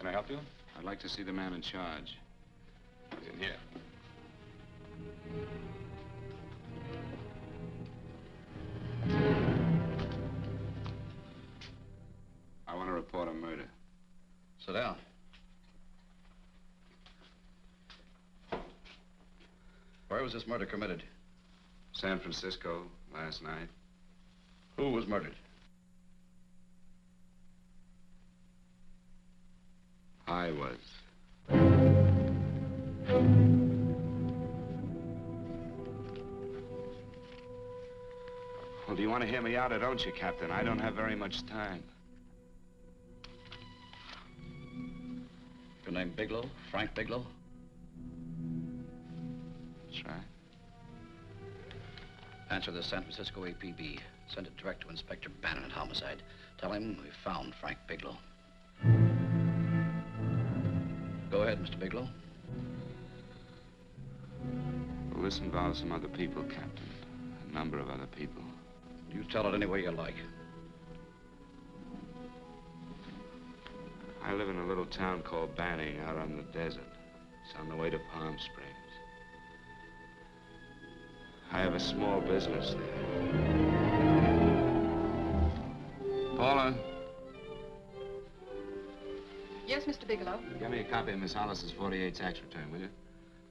Can I help you? I'd like to see the man in charge. He's in here. I want to report a murder. Sit down. Where was this murder committed? San Francisco, last night. Who was murdered? I was. Well, do you want to hear me out or don't you, Captain? I don't have very much time. Your name Bigelow? Frank Bigelow? That's right. Answer the San Francisco APB. Send it direct to Inspector Bannon at Homicide. Tell him we found Frank Bigelow. Go ahead, Mr. Bigelow. Well, this involves some other people, Captain. A number of other people. You tell it any way you like. I live in a little town called Banning out on the desert. It's on the way to Palm Springs. I have a small business there. Paula? Yes, Mr. Bigelow? Give me a copy of Miss Hollis's 48 tax return, will you?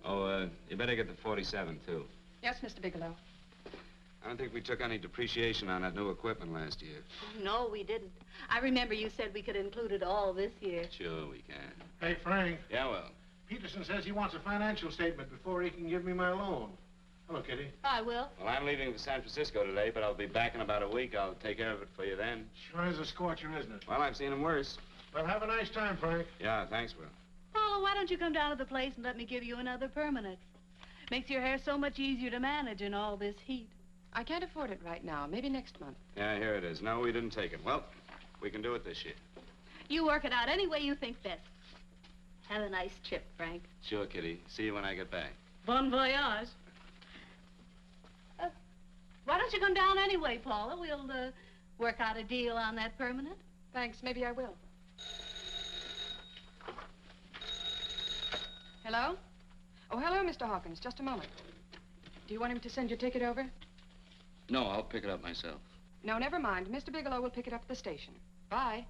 Oh, you better get the 47, too. Yes, Mr. Bigelow. I don't think we took any depreciation on that new equipment last year. No, we didn't. I remember you said we could include it all this year. Sure we can. Hey, Frank. Yeah, well. Peterson says he wants a financial statement before he can give me my loan. Hello, Kitty. I will. Well, I'm leaving for San Francisco today, but I'll be back in about a week. I'll take care of it for you then. Sure is a scorcher, isn't it? Well, I've seen him worse. Well, have a nice time, Frank. Yeah, thanks, Will. Paula, why don't you come down to the place and let me give you another permanent? Makes your hair so much easier to manage in all this heat. I can't afford it right now. Maybe next month. Yeah, here it is. No, we didn't take it. Well, we can do it this year. You work it out any way you think best. Have a nice trip, Frank. Sure, Kitty. See you when I get back. Bon voyage. Why don't you come down anyway, Paula? We'll work out a deal on that permanent. Thanks. Maybe I will. Hello? Oh, hello, Mr. Hawkins. Just a moment. Do you want him to send your ticket over? No, I'll pick it up myself. No, never mind. Mr. Bigelow will pick it up at the station. Bye.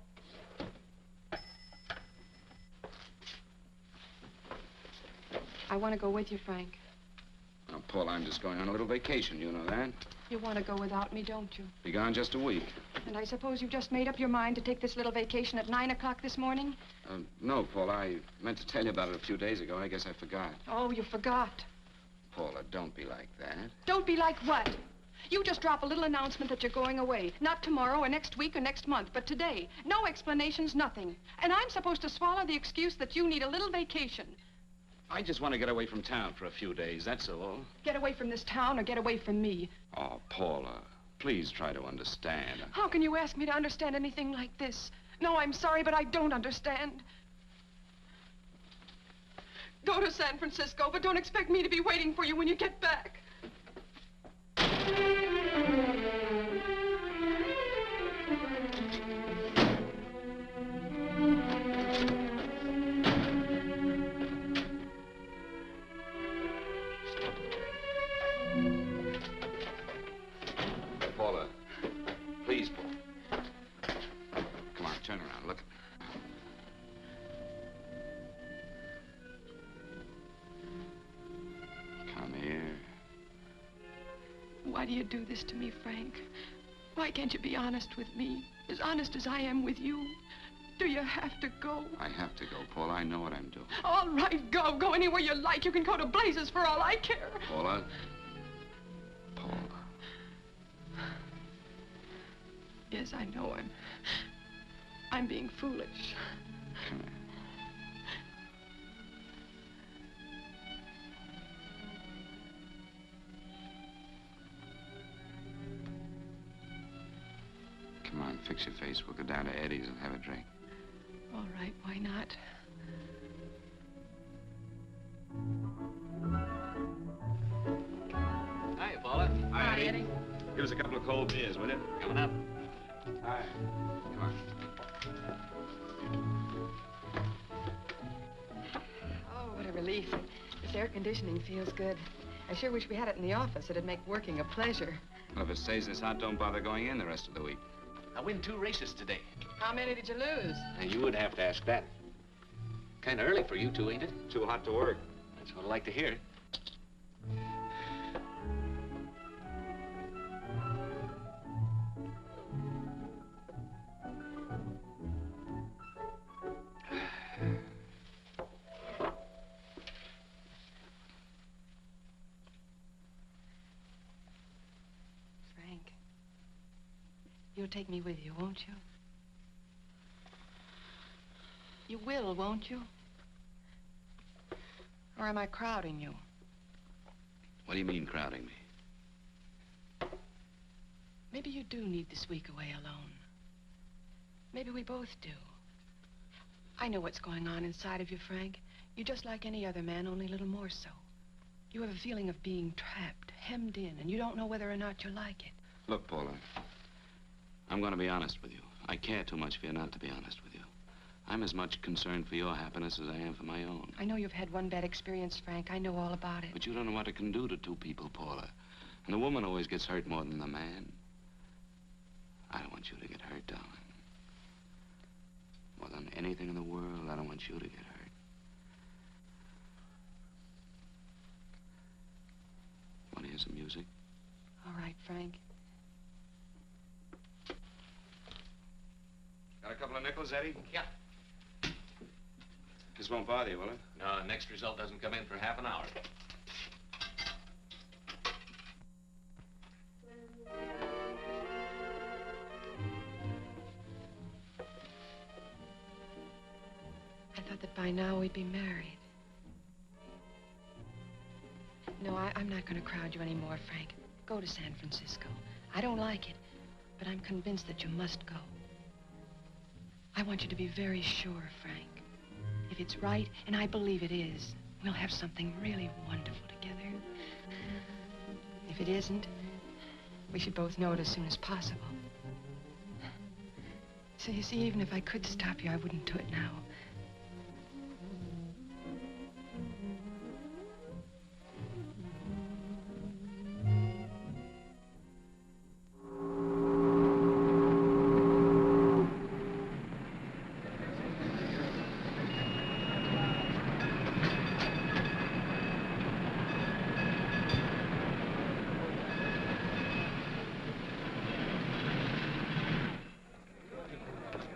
I want to go with you, Frank. Now, Paul, I'm just going on a little vacation. You know that? You want to go without me, don't you? Be gone just a week. And I suppose you've just made up your mind to take this little vacation at 9 o'clock this morning? No, Paul. I meant to tell you about it a few days ago. I guess I forgot. Oh, you forgot. Paula, don't be like that. Don't be like what? You just drop a little announcement that you're going away. Not tomorrow or next week or next month, but today. No explanations, nothing. And I'm supposed to swallow the excuse that you need a little vacation. I just want to get away from town for a few days, that's all. Get away from this town or get away from me. Oh, Paula, please try to understand. How can you ask me to understand anything like this? No, I'm sorry, but I don't understand. Go to San Francisco, but don't expect me to be waiting for you when you get back. Paula, please, Paula. Come on, turn around, look at me. Come here. Why do you do this to me, Frank? Why can't you be honest with me? As honest as I am with you? Do you have to go? I have to go, Paula. I know what I'm doing. All right, go. Go anywhere you like. You can go to blazes for all I care. Paula. Paula. Yes, I know I'm being foolish. Come here. Come on, fix your face. We'll go down to Eddie's and have a drink. All right, why not? Hi, Paula. Hi, Eddie. Give us a couple of cold beers, will you? Coming up. Hi. Come on. relief. This air conditioning feels good. I sure wish we had it in the office. It'd make working a pleasure. Well, if it stays this hot, don't bother going in the rest of the week. I win 2 races today. How many did you lose? And you would have to ask that. Kind of early for you two, ain't it? Too hot to work. That's what I like to hear. Frank, you'll take me with you, won't you? You will, won't you? Or am I crowding you? What do you mean, crowding me? Maybe you do need this week away alone. Maybe we both do. I know what's going on inside of you, Frank. You're just like any other man, only a little more so. You have a feeling of being trapped, hemmed in, and you don't know whether or not you like it. Look, Paula, I'm going to be honest with you. I care too much for you not to be honest with you. I'm as much concerned for your happiness as I am for my own. I know you've had one bad experience, Frank. I know all about it. But you don't know what it can do to 2 people, Paula. And the woman always gets hurt more than the man. I don't want you to get hurt, darling. More than anything in the world, I don't want you to get hurt. Want to hear some music? All right, Frank. Got a couple of nickels, Eddie? Yeah. This won't bother you, will it? No, next result doesn't come in for half an hour. I thought that by now we'd be married. No, I'm not going to crowd you anymore, Frank. Go to San Francisco. I don't like it, but I'm convinced that you must go. I want you to be very sure, Frank. If it's right, and I believe it is, we'll have something really wonderful together. If it isn't, we should both know it as soon as possible. So you see, even if I could stop you, I wouldn't do it now.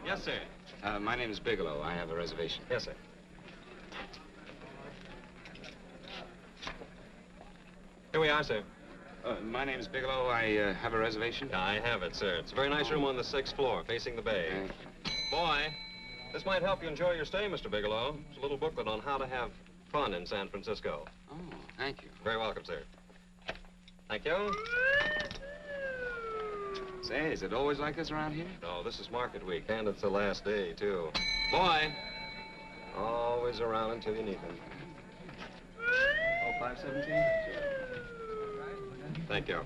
Yes, sir. My name is Bigelow. I have a reservation. Yes, sir. Here we are, sir. My name is Bigelow. I have a reservation. I have it, sir. It's a very nice room on the 6th floor, facing the bay. Thank Boy, this might help you enjoy your stay, Mr. Bigelow. It's a little booklet on how to have fun in San Francisco. Oh, thank you. Very welcome, sir. Thank you. Say, is it always like this around here? No, this is market week, and it's the last day, too. Boy, always around until you need them. Oh, 517? Thank you.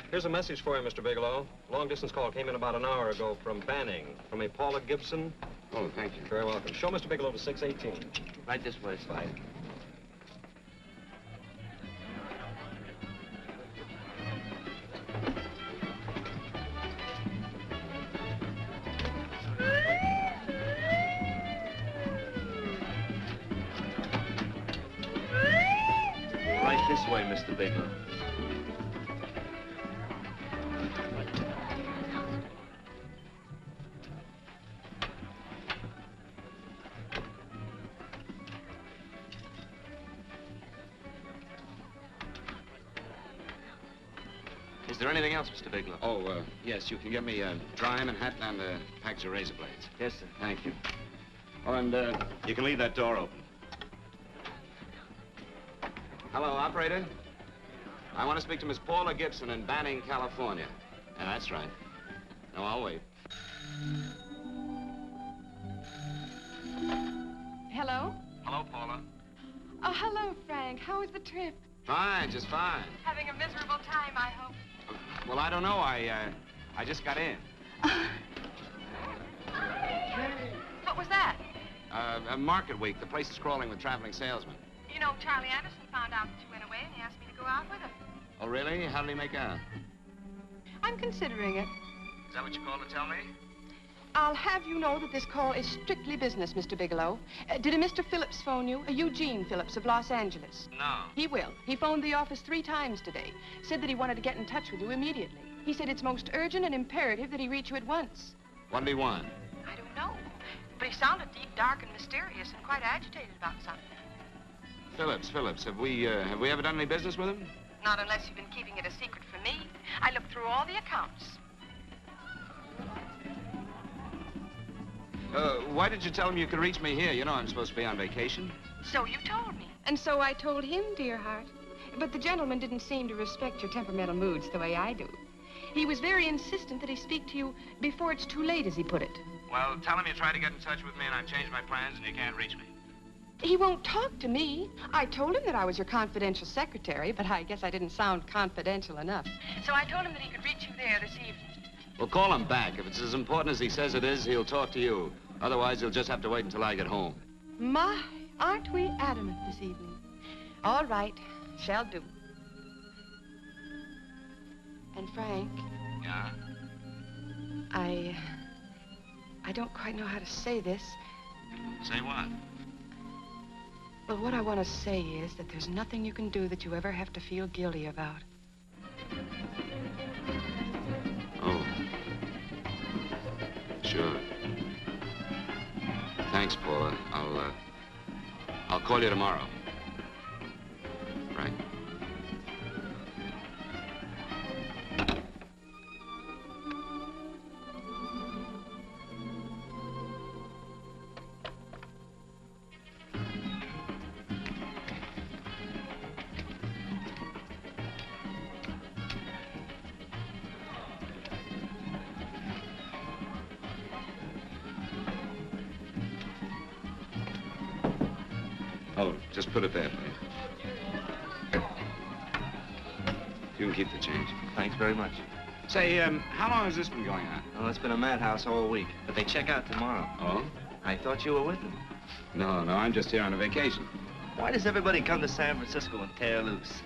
Here's a message for you, Mr. Bigelow. Long-distance call came in about an hour ago from Banning, from a Paula Gibson. Oh, thank you. Very welcome. Show Mr. Bigelow to 618. Right this way, Slide. Right this way, Mr. Bigelow. Is there anything else, Mr. Bigelow? Oh, yes, you can get me a dime and hat and a package of razor blades. Yes, sir. Thank you. Oh, and, You can leave that door open. hello, operator. I want to speak to Miss Paula Gibson in Banning, California. Yeah, that's right. No, I'll wait. Hello? Hello, Paula. Oh, hello, Frank. How was the trip? Fine, just fine. Having a miserable time, I hope. Well, I don't know. I just got in. What was that? Market week. The place is crawling with traveling salesmen. You know, Charlie Anderson found out that you went away, and he asked me to go out with him. Oh, really? How did he make out? I'm considering it. Is that what you called to tell me? I'll have you know that this call is strictly business, Mr. Bigelow. Did a Mr. Phillips phone you? A Eugene Phillips of Los Angeles. No. He will. He phoned the office 3 times today. Said that he wanted to get in touch with you immediately. He said it's most urgent and imperative that he reach you at once. What did he want? I don't know. But he sounded deep, dark, and mysterious, and quite agitated about something. Phillips. Have we ever done any business with him? Not unless you've been keeping it a secret from me. I looked through all the accounts. Why did you tell him you could reach me here? You know I'm supposed to be on vacation. So you told me. And so I told him, dear heart. But the gentleman didn't seem to respect your temperamental moods the way I do. He was very insistent that he speak to you before it's too late, as he put it. Well, tell him you tried to get in touch with me and I've changed my plans and you can't reach me. He won't talk to me. I told him that I was your confidential secretary, but I guess I didn't sound confidential enough. So I told him that he could reach you there this evening. Well, call him back. If it's as important as he says it is, he'll talk to you. Otherwise, he'll just have to wait until I get home. My, aren't we adamant this evening? All right, shall do. And Frank, Yeah? I don't quite know how to say this. Say what? Well, what I want to say is that there's nothing you can do that you ever have to feel guilty about. Oh. Sure. Thanks, Paula. I'll call you tomorrow. Right? Oh, just put it there, please. You can keep the change. Thanks very much. Say, how long has this been going on? Well, it's been a madhouse all week, but they check out tomorrow. Oh? I thought you were with them. No, I'm just here on a vacation. Why does everybody come to San Francisco and tear loose?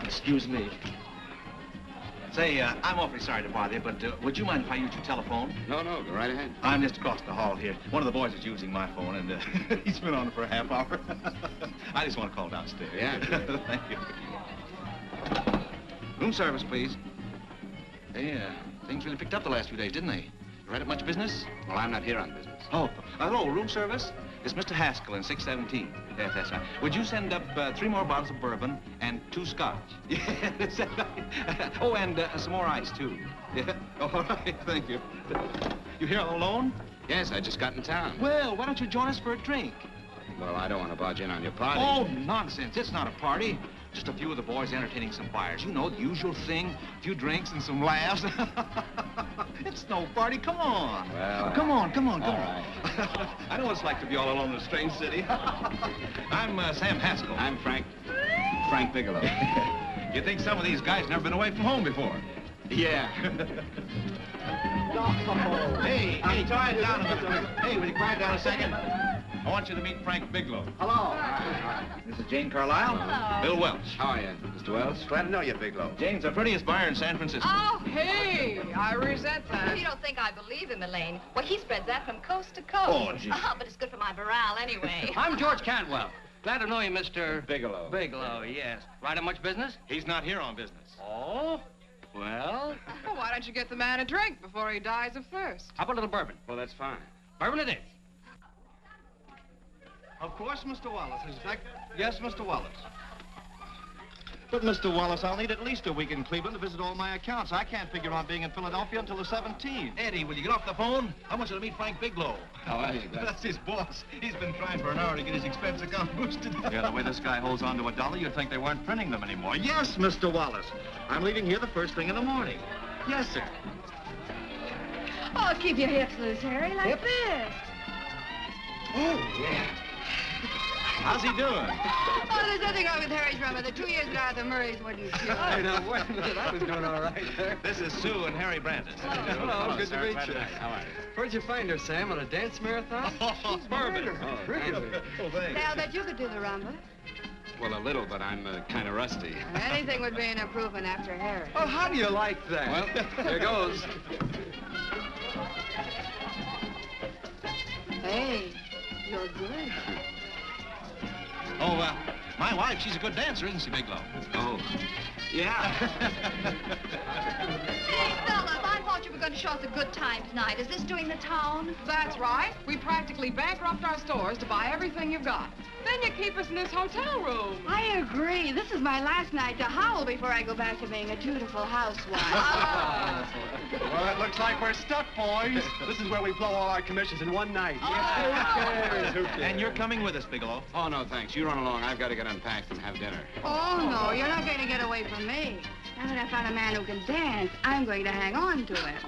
Excuse me. Say, I'm awfully sorry to bother you, but would you mind if I used your telephone? No, go right ahead. I'm just across the hall here. One of the boys is using my phone, and he's been on it for a half hour. I just want to call downstairs. Yeah, sure. Thank you. Room service, please. Hey, things really picked up the last few days, didn't they? You right up much business? Well, I'm not here on business. Oh, hello, room service? It's Mr. Haskell in 617. Yes, that's right. Would you send up 3 more bottles of bourbon and 2 scotch? Yes, that's right. Oh, and some more ice, too. Yeah. All right, thank you. You here all alone? Yes, I just got in town. Well, why don't you join us for a drink? Well, I don't want to barge in on your party. Oh, nonsense. It's not a party. Just a few of the boys entertaining some buyers. You know, the usual thing. A few drinks and some laughs. It's no party. Come on. Well, come on. All right. I know what it's like to be all alone in a strange city. I'm Sam Haskell. I'm Frank Bigelow. You think some of these guys never been away from home before? Yeah. Hey, quiet down a minute. Hey, will you quiet down a second? I want you to meet Frank Bigelow. Hello. This is Jane Carlisle. Hello. Bill Welch. How are you, Mr. Wells? Glad to know you, Bigelow. Jane's the prettiest buyer in San Francisco. Oh, hey, I resent that. You don't think I believe him, Elaine? Well, he spreads that from coast to coast. Oh, gee. But it's good for my morale anyway. I'm George Cantwell. Glad to know you, Mr. Bigelow. Bigelow, yes. Right on much business? He's not here on business. Oh? Well, Well, why don't you get the man a drink before he dies of thirst? how about a little bourbon? Well, that's fine. Bourbon it is. Of course, Mr. Wallace. In fact, yes, Mr. Wallace. But, Mr. Wallace, I'll need at least a week in Cleveland to visit all my accounts. I can't figure on being in Philadelphia until the 17th. Eddie, will you get off the phone? I want you to meet Frank Bigelow. How are you, Gus? That's his boss. He's been trying for an hour to get his expense account boosted. Yeah, the way this guy holds on to a dollar, you'd think they weren't printing them anymore. Yes, Mr. Wallace. I'm leaving here the first thing in the morning. Yes, sir. Oh, keep your hips loose, Harry, like this. Oh, yeah. How's he doing? Oh, there's nothing wrong with Harry's rummer. The 2 years ago at the Murrays wouldn't cure. I know. Wait a minute. I was doing all right there. This is Sue and Harry Brandis. Hello. Good to Sarah, meet glad you. How are you? Where'd you find her, Sam? On a dance marathon? She's Bourbon. Really? Oh, thanks. Say, I'll bet you could do the rumba. Well, a little, but I'm kind of rusty. Anything would be an improvement after Harry. Oh, how do you like that? Well, here goes. Hey, you're good. Oh, my wife, she's a good dancer, isn't she, Bigelow? Oh, yeah. Hey, fellas, I thought you were going to show us a good time tonight. Is this doing the town? That's right. We practically bankrupt our stores to buy everything you've got. Then you keep us in this hotel room. I agree. This is my last night to howl before I go back to being a dutiful housewife. Well, it looks like we're stuck, boys. This is where we blow all our commissions in one night. Who cares? Who cares? And you're coming with us, Bigelow. Oh, no, thanks. You run along. I've got to get unpacked and have dinner. Oh, no, you're not going to get away from me. Now that I found a man who can dance, I'm going to hang on to him.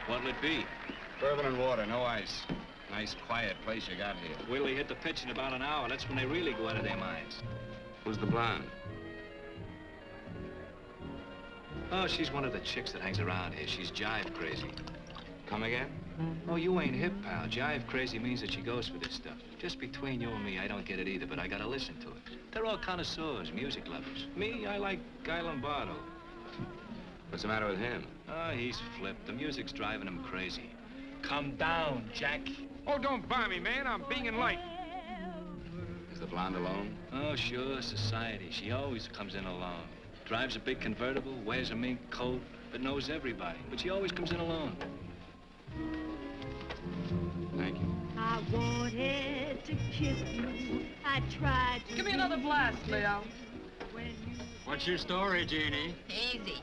What'll it be? Bourbon and water, no ice. Nice, quiet place you got here. Wait till they hit the pitch in about an hour. That's when they really go out of their minds. Who's the blonde? Oh, she's one of the chicks that hangs around here. She's jive crazy. Come again? Oh, you ain't hip, pal. Jive crazy means that she goes for this stuff. Just between you and me, I don't get it either, but I gotta listen to it. They're all connoisseurs, music lovers. Me, I like Guy Lombardo. What's the matter with him? Oh, he's flipped. The music's driving him crazy. Come down, Jack. Oh, don't buy me, man. I'm being light. Is the blonde alone? Oh, sure, society. She always comes in alone. Drives a big convertible, wears a mink coat, but knows everybody. But she always comes in alone. Thank you. I wanted to kiss you. I tried to... Give me another blast, Leo. What's your story, Jeannie? Easy.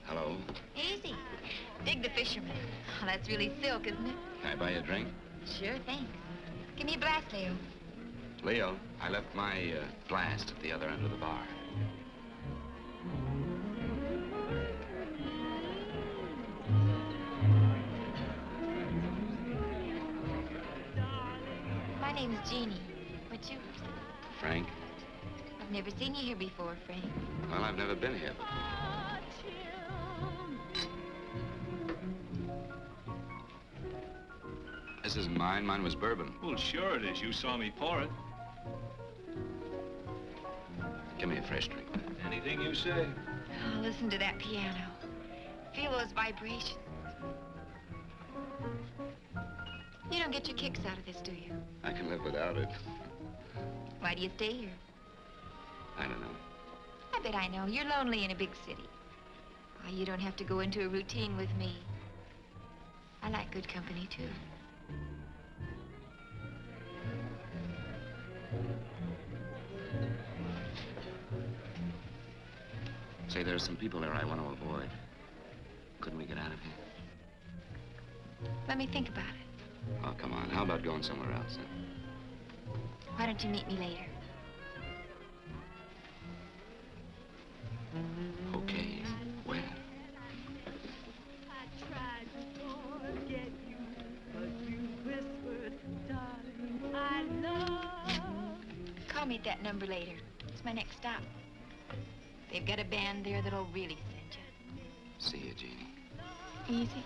Hello. Easy. Dig the fisherman. Oh, that's really silk, isn't it? Can I buy you a drink? Sure, thanks. Give me a blast, Leo. Leo. I left my blast at the other end of the bar. My name's Jeannie. What's yours? Frank? I've never seen you here before, Frank. Well, I've never been here before. This isn't mine. Mine was bourbon. Well, sure it is. You saw me pour it. Give me a fresh drink. Anything you say. Oh, listen to that piano. Feel those vibrations. You don't get your kicks out of this, do you? I can live without it. Why do you stay here? I don't know. I bet I know. You're lonely in a big city. Oh, you don't have to go into a routine with me. I like good company, too. Say, there are some people there I want to avoid. Couldn't we get out of here? Let me think about it. Oh, come on. How about going somewhere else? Huh? Why don't you meet me later? Okay. Where? I tried to forget you, but you whispered, darling, I love. Call me at that number later. It's my next stop. They've got a band there that'll really send you. See you, Jeannie. Easy.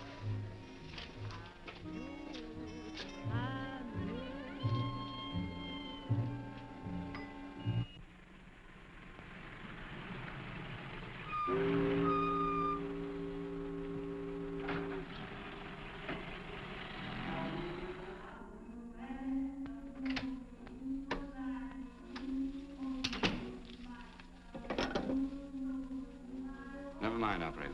Never mind, operator.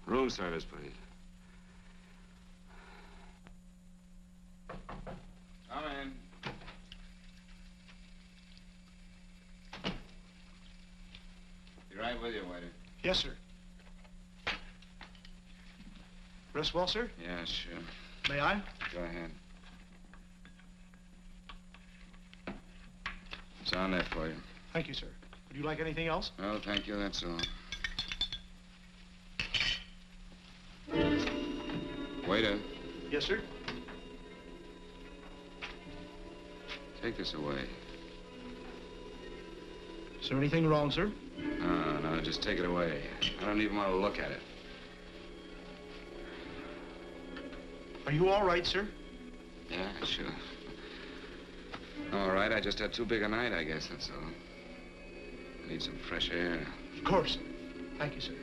Room service, please. Come in. Be right with you, waiter. Yes, sir. Rest well, sir? Yeah, sure. May I? Go ahead. It's on there for you. Thank you, sir. Would you like anything else? No, thank you, that's all. Waiter, Yes, sir. take this away. Is there anything wrong, sir? No, just take it away. I don't even want to look at it. Are you all right, sir? Yeah, sure. All right, I just had too big a night, I guess, that's all. I need some fresh air. Of course. Thank you, sir.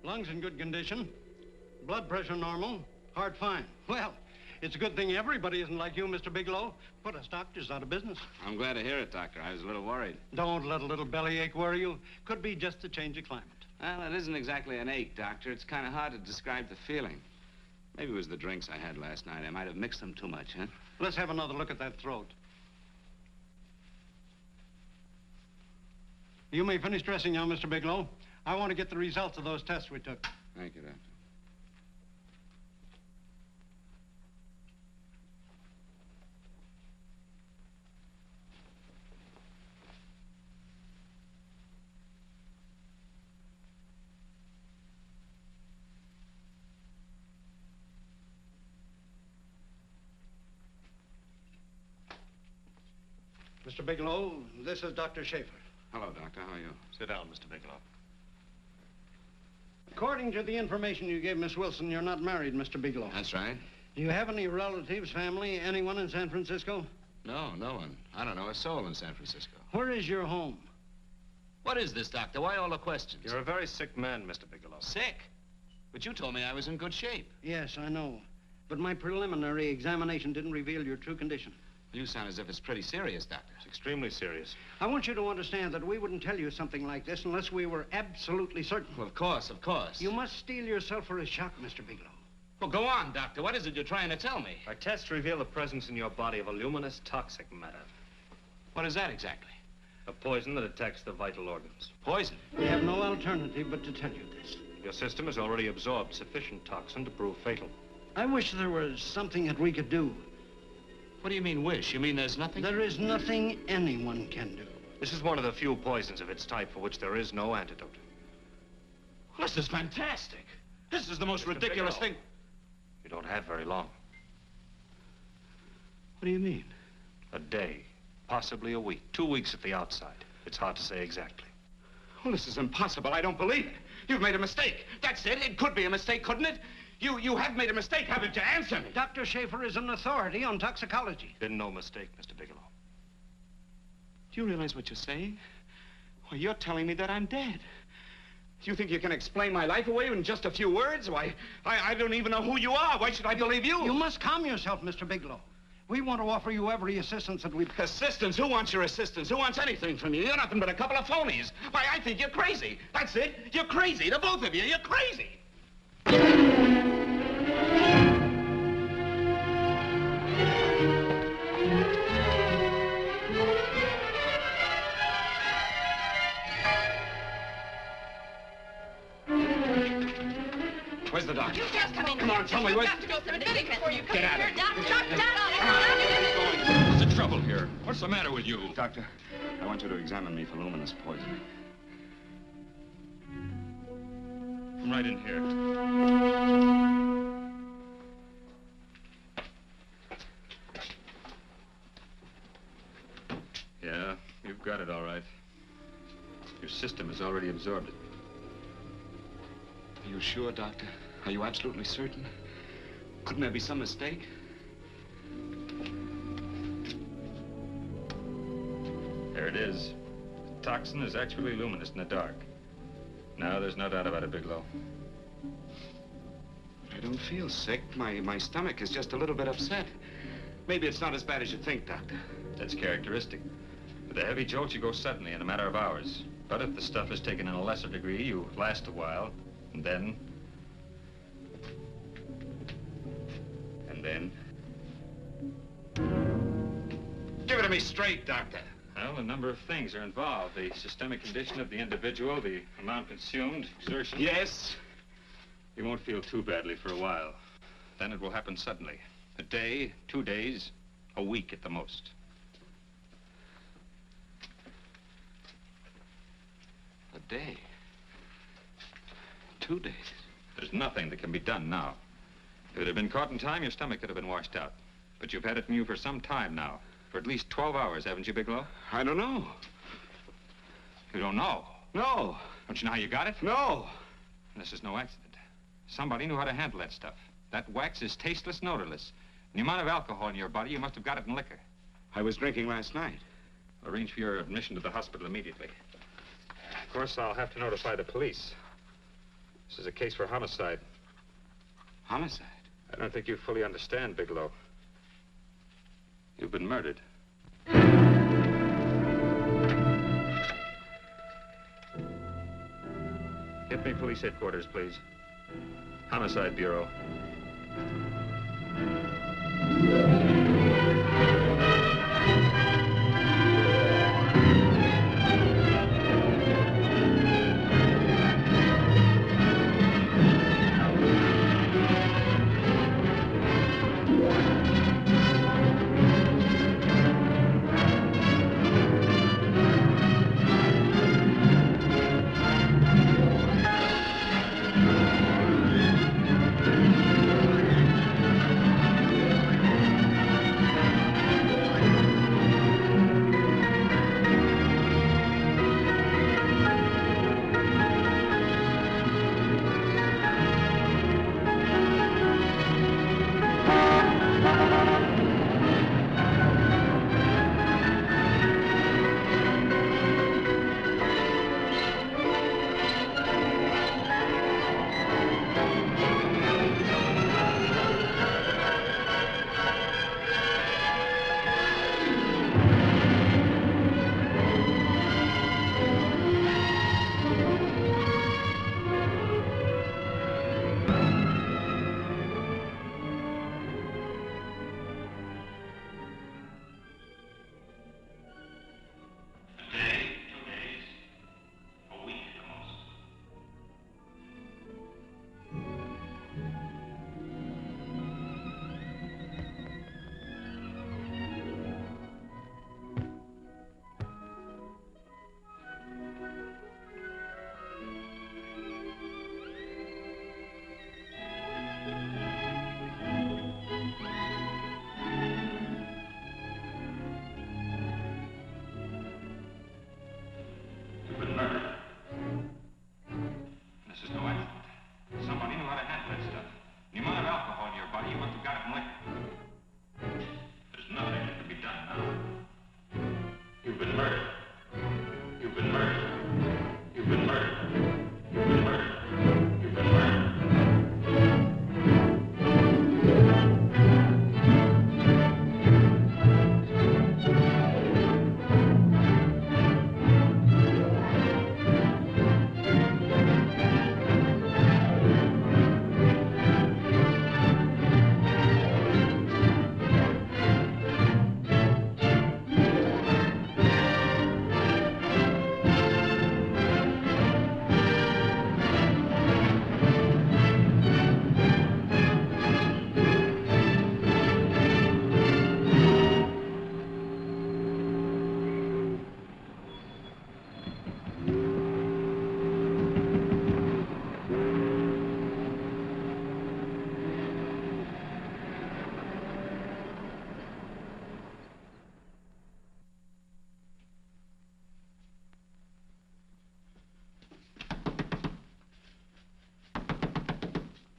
Lungs in good condition. Blood pressure normal. Heart fine. Well, it's a good thing everybody isn't like you, Mr. Bigelow. Put us doctors out of business. I'm glad to hear it, Doctor. I was a little worried. Don't let a little bellyache worry you. Could be just a change of climate. Well, it isn't exactly an ache, Doctor. It's kind of hard to describe the feeling. Maybe it was the drinks I had last night. I might have mixed them too much, huh? Let's have another look at that throat. You may finish dressing now, Mr. Bigelow. I want to get the results of those tests we took. Thank you, Doctor. Mr. Bigelow, this is Dr. Schaefer. Hello, Doctor. How are you? Sit down, Mr. Bigelow. According to the information you gave Miss Wilson, you're not married, Mr. Bigelow. That's right. Do you have any relatives, family, anyone in San Francisco? No, no one. I don't know a soul in San Francisco. Where is your home? What is this, Doctor? Why all the questions? You're a very sick man, Mr. Bigelow. Sick? But you told me I was in good shape. Yes, I know. But my preliminary examination didn't reveal your true condition. You sound as if it's pretty serious, Doctor. It's extremely serious. I want you to understand that we wouldn't tell you something like this unless we were absolutely certain. Well, of course, of course. You must steel yourself for a shock, Mr. Bigelow. Well, go on, Doctor. What is it you're trying to tell me? Our tests reveal the presence in your body of a luminous toxic matter. What is that exactly? A poison that attacks the vital organs. Poison? We have no alternative but to tell you this. Your system has already absorbed sufficient toxin to prove fatal. I wish there was something that we could do. What do you mean, wish? You mean there's nothing? There is nothing anyone can do. This is one of the few poisons of its type for which there is no antidote. Well, this is fantastic. This is the most ridiculous thing. You don't have very long. What do you mean? A day, possibly a week, 2 weeks at the outside. It's hard to say exactly. Well, this is impossible. I don't believe it. You've made a mistake. That's it. It could be a mistake, couldn't it? You have made a mistake, haven't you? Answer me. Dr. Schaefer is an authority on toxicology. Been no mistake, Mr. Bigelow. Do you realize what you're saying? Well, you're telling me that I'm dead. Do you think you can explain my life away in just a few words? Why, I don't even know who you are. Why should I believe you? You must calm yourself, Mr. Bigelow. We want to offer you every assistance that we... Assistance? Who wants your assistance? Who wants anything from you? You're nothing but a couple of phonies. Why, I think you're crazy. That's it. You're crazy. The both of you. You're crazy. Where's the doctor? You just come in. Come on, tell me what... You have to go submitting before you come Get out here. of Doctor, here. doctor. What's the trouble here? What's the matter with you? Doctor, I want you to examine me for luminous poison. Come right in here. Yeah, you've got it all right. Your system has already absorbed it. Are you sure, Doctor? Are you absolutely certain? Couldn't there be some mistake? There it is. The toxin is actually luminous in the dark. Now, there's no doubt about it, Bigelow. I don't feel sick. My stomach is just a little bit upset. Maybe it's not as bad as you think, Doctor. That's characteristic. With a heavy jolt, you go suddenly in a matter of hours. But if the stuff is taken in a lesser degree, you last a while, and then... Give it to me straight, Doctor. Well, a number of things are involved. The systemic condition of the individual, the amount consumed, exertion. Yes? You won't feel too badly for a while. Then it will happen suddenly. A day, 2 days, a week at the most. A day. 2 days. There's nothing that can be done now. If it had been caught in time, your stomach could have been washed out. But you've had it in you for some time now. For at least 12 hours, haven't you, Bigelow? I don't know. You don't know? No. Don't you know how you got it? No. This is no accident. Somebody knew how to handle that stuff. That wax is tasteless and odorless. And the amount of alcohol in your body, you must have got it in liquor. I was drinking last night. I'll arrange for your admission to the hospital immediately. Of course, I'll have to notify the police. This is a case for homicide. Homicide? I don't think you fully understand, Bigelow. You've been murdered. Get me police headquarters, please. Homicide Bureau.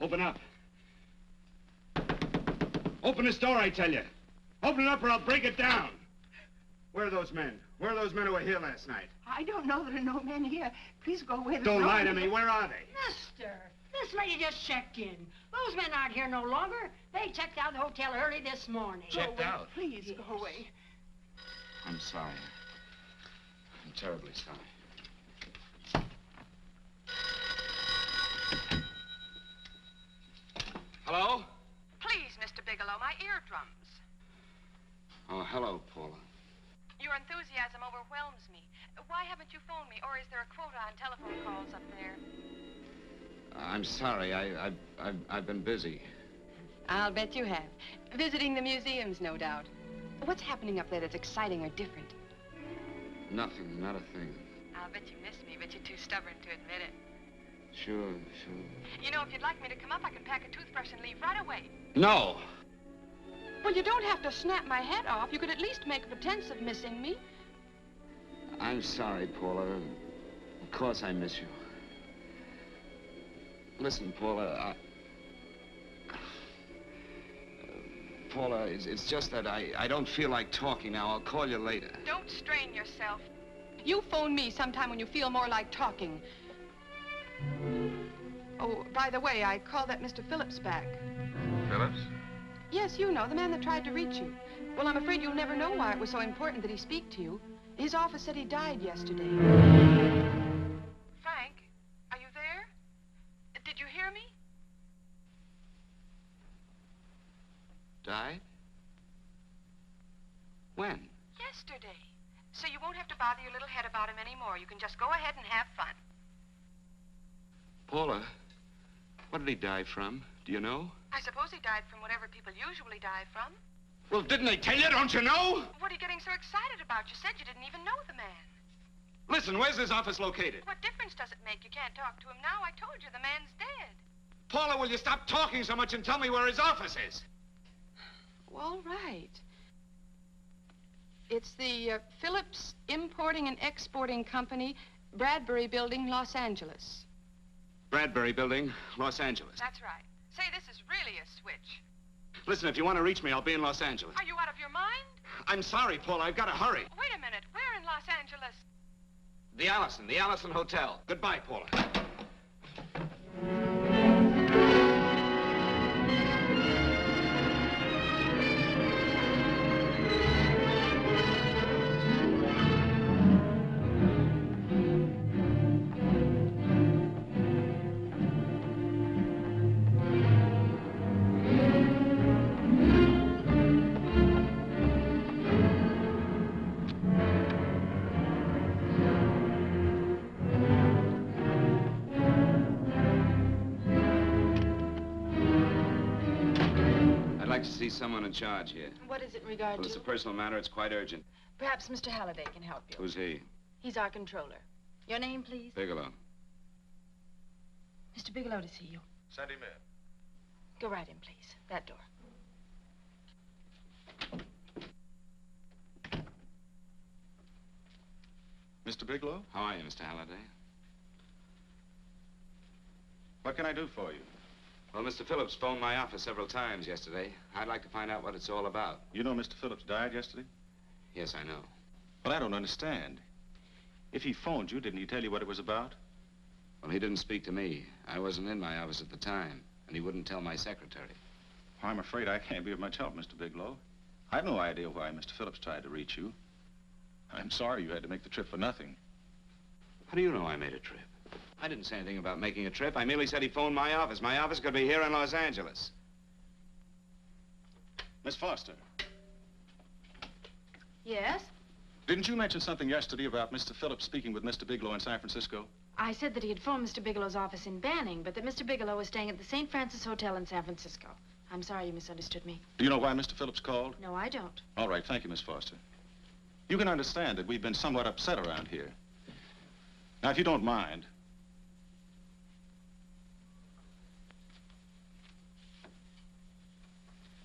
Open up. Open this door, I tell you. Open it up or I'll break it down. Where are those men? Where are those men who were here last night? I don't know. There are no men here. Please go away. Don't lie to me. Where are they? Mister, this lady just checked in. Those men aren't here no longer. They checked out the hotel early this morning. Checked out? Please go away. I'm sorry. I'm terribly sorry. Hello? Please, Mr. Bigelow, my eardrums. Oh, hello, Paula. Your enthusiasm overwhelms me. Why haven't you phoned me, or is there a quota on telephone calls up there? I'm sorry. I've been busy. I'll bet you have. Visiting the museums, no doubt. What's happening up there that's exciting or different? Nothing, not a thing. I'll bet you miss me, but you're too stubborn to admit it. Sure. You know, if you'd like me to come up, I can pack a toothbrush and leave right away. No! Well, you don't have to snap my head off. You could at least make a pretense of missing me. I'm sorry, Paula. Of course I miss you. Listen, Paula, Paula, it's just that I don't feel like talking now. I'll call you later. Don't strain yourself. You phone me sometime when you feel more like talking. Oh, by the way, I called that Mr. Phillips back. Phillips? Yes, you know, the man that tried to reach you. Well, I'm afraid you'll never know why it was so important that he speak to you. His office said he died yesterday. Frank, are you there? Did you hear me? Died? When? Yesterday. So you won't have to bother your little head about him anymore. You can just go ahead and have fun. Paula, what did he die from? Do you know? I suppose he died from whatever people usually die from. Well, didn't they tell you? Don't you know? What are you getting so excited about? You said you didn't even know the man. Listen, where's his office located? What difference does it make? You can't talk to him now. I told you the man's dead. Paula, will you stop talking so much and tell me where his office is? All right. It's the Phillips Importing and Exporting Company, Bradbury Building, Los Angeles. Bradbury Building, Los Angeles. That's right. Say, this is really a switch. Listen, if you want to reach me, I'll be in Los Angeles. Are you out of your mind? I'm sorry, Paula. I've got to hurry. Wait a minute. Where in Los Angeles? The Allison Hotel. Goodbye, Paula. To see someone in charge here. What is it in regard Well, to? it's a personal matter. It's quite urgent. Perhaps Mr. Halliday can help you. Who's he? He's our controller. Your name, please? Bigelow. Mr. Bigelow to see you. Send him in. Go right in, please. That door. Mr. Bigelow? How are you, Mr. Halliday? What can I do for you? Well, Mr. Phillips phoned my office several times yesterday. I'd like to find out what it's all about. You know Mr. Phillips died yesterday? Yes, I know. But I don't understand. If he phoned you, didn't he tell you what it was about? Well, he didn't speak to me. I wasn't in my office at the time, and he wouldn't tell my secretary. Well, I'm afraid I can't be of much help, Mr. Bigelow. I've no idea why Mr. Phillips tried to reach you. I'm sorry you had to make the trip for nothing. How do you know I made a trip? I didn't say anything about making a trip. I merely said he phoned my office. My office could be here in Los Angeles. Miss Foster, Yes? didn't you mention something yesterday about Mr. Phillips speaking with Mr. Bigelow in San Francisco? I said that he had phoned Mr. Bigelow's office in Banning, but that Mr. Bigelow was staying at the St. Francis Hotel in San Francisco. I'm sorry you misunderstood me. Do you know why Mr. Phillips called? No, I don't. All right, thank you, Miss Foster. You can understand that we've been somewhat upset around here. Now, if you don't mind,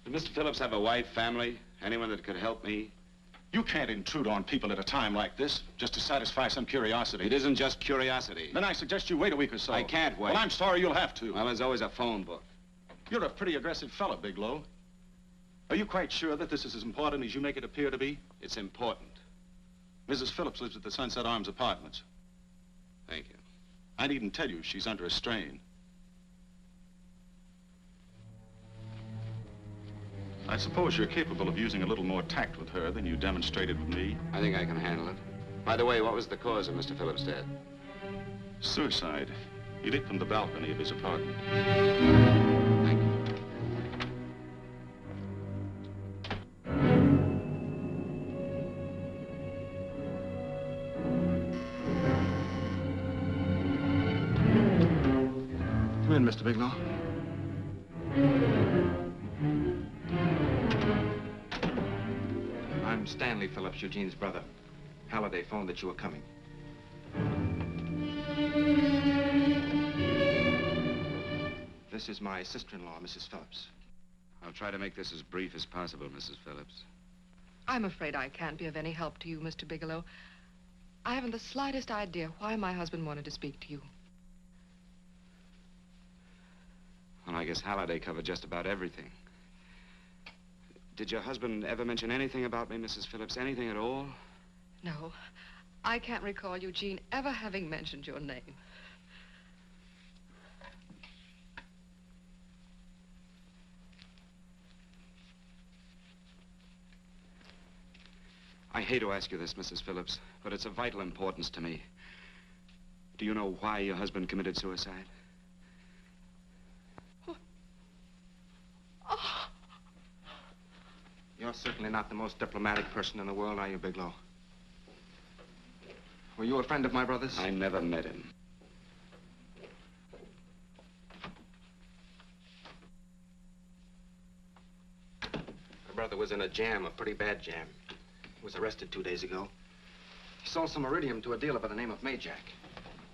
Did Mr. Phillips have a wife, family, anyone that could help me? you can't intrude on people at a time like this just to satisfy some curiosity. It isn't just curiosity. Then I suggest you wait a week or so. I can't wait. Well, I'm sorry you'll have to. Well, there's always a phone book. You're a pretty aggressive fellow, Bigelow. Are you quite sure that this is as important as you make it appear to be? It's important. Mrs. Phillips lives at the Sunset Arms Apartments. Thank you. I needn't tell you she's under a strain. I suppose you're capable of using a little more tact with her than you demonstrated with me. I think I can handle it. By the way, what was the cause of Mr. Phillips' death? Suicide. He leaped from the balcony of his apartment. Thank you. Come in, Mr. Bigelow. I'm Stanley Phillips, Eugene's brother. Halliday phoned that you were coming. This is my sister-in-law, Mrs. Phillips. I'll try to make this as brief as possible, Mrs. Phillips. I'm afraid I can't be of any help to you, Mr. Bigelow. I haven't the slightest idea why my husband wanted to speak to you. Well, I guess Halliday covered just about everything. Did your husband ever mention anything about me, Mrs. Phillips? Anything at all? No, I can't recall Eugene ever having mentioned your name. I hate to ask you this, Mrs. Phillips, but it's of vital importance to me. Do you know why your husband committed suicide? You're certainly not the most diplomatic person in the world, are you, Bigelow? Were you a friend of my brother's? I never met him. My brother was in a jam, a pretty bad jam. He was arrested 2 days ago. He sold some iridium to a dealer by the name of Majak.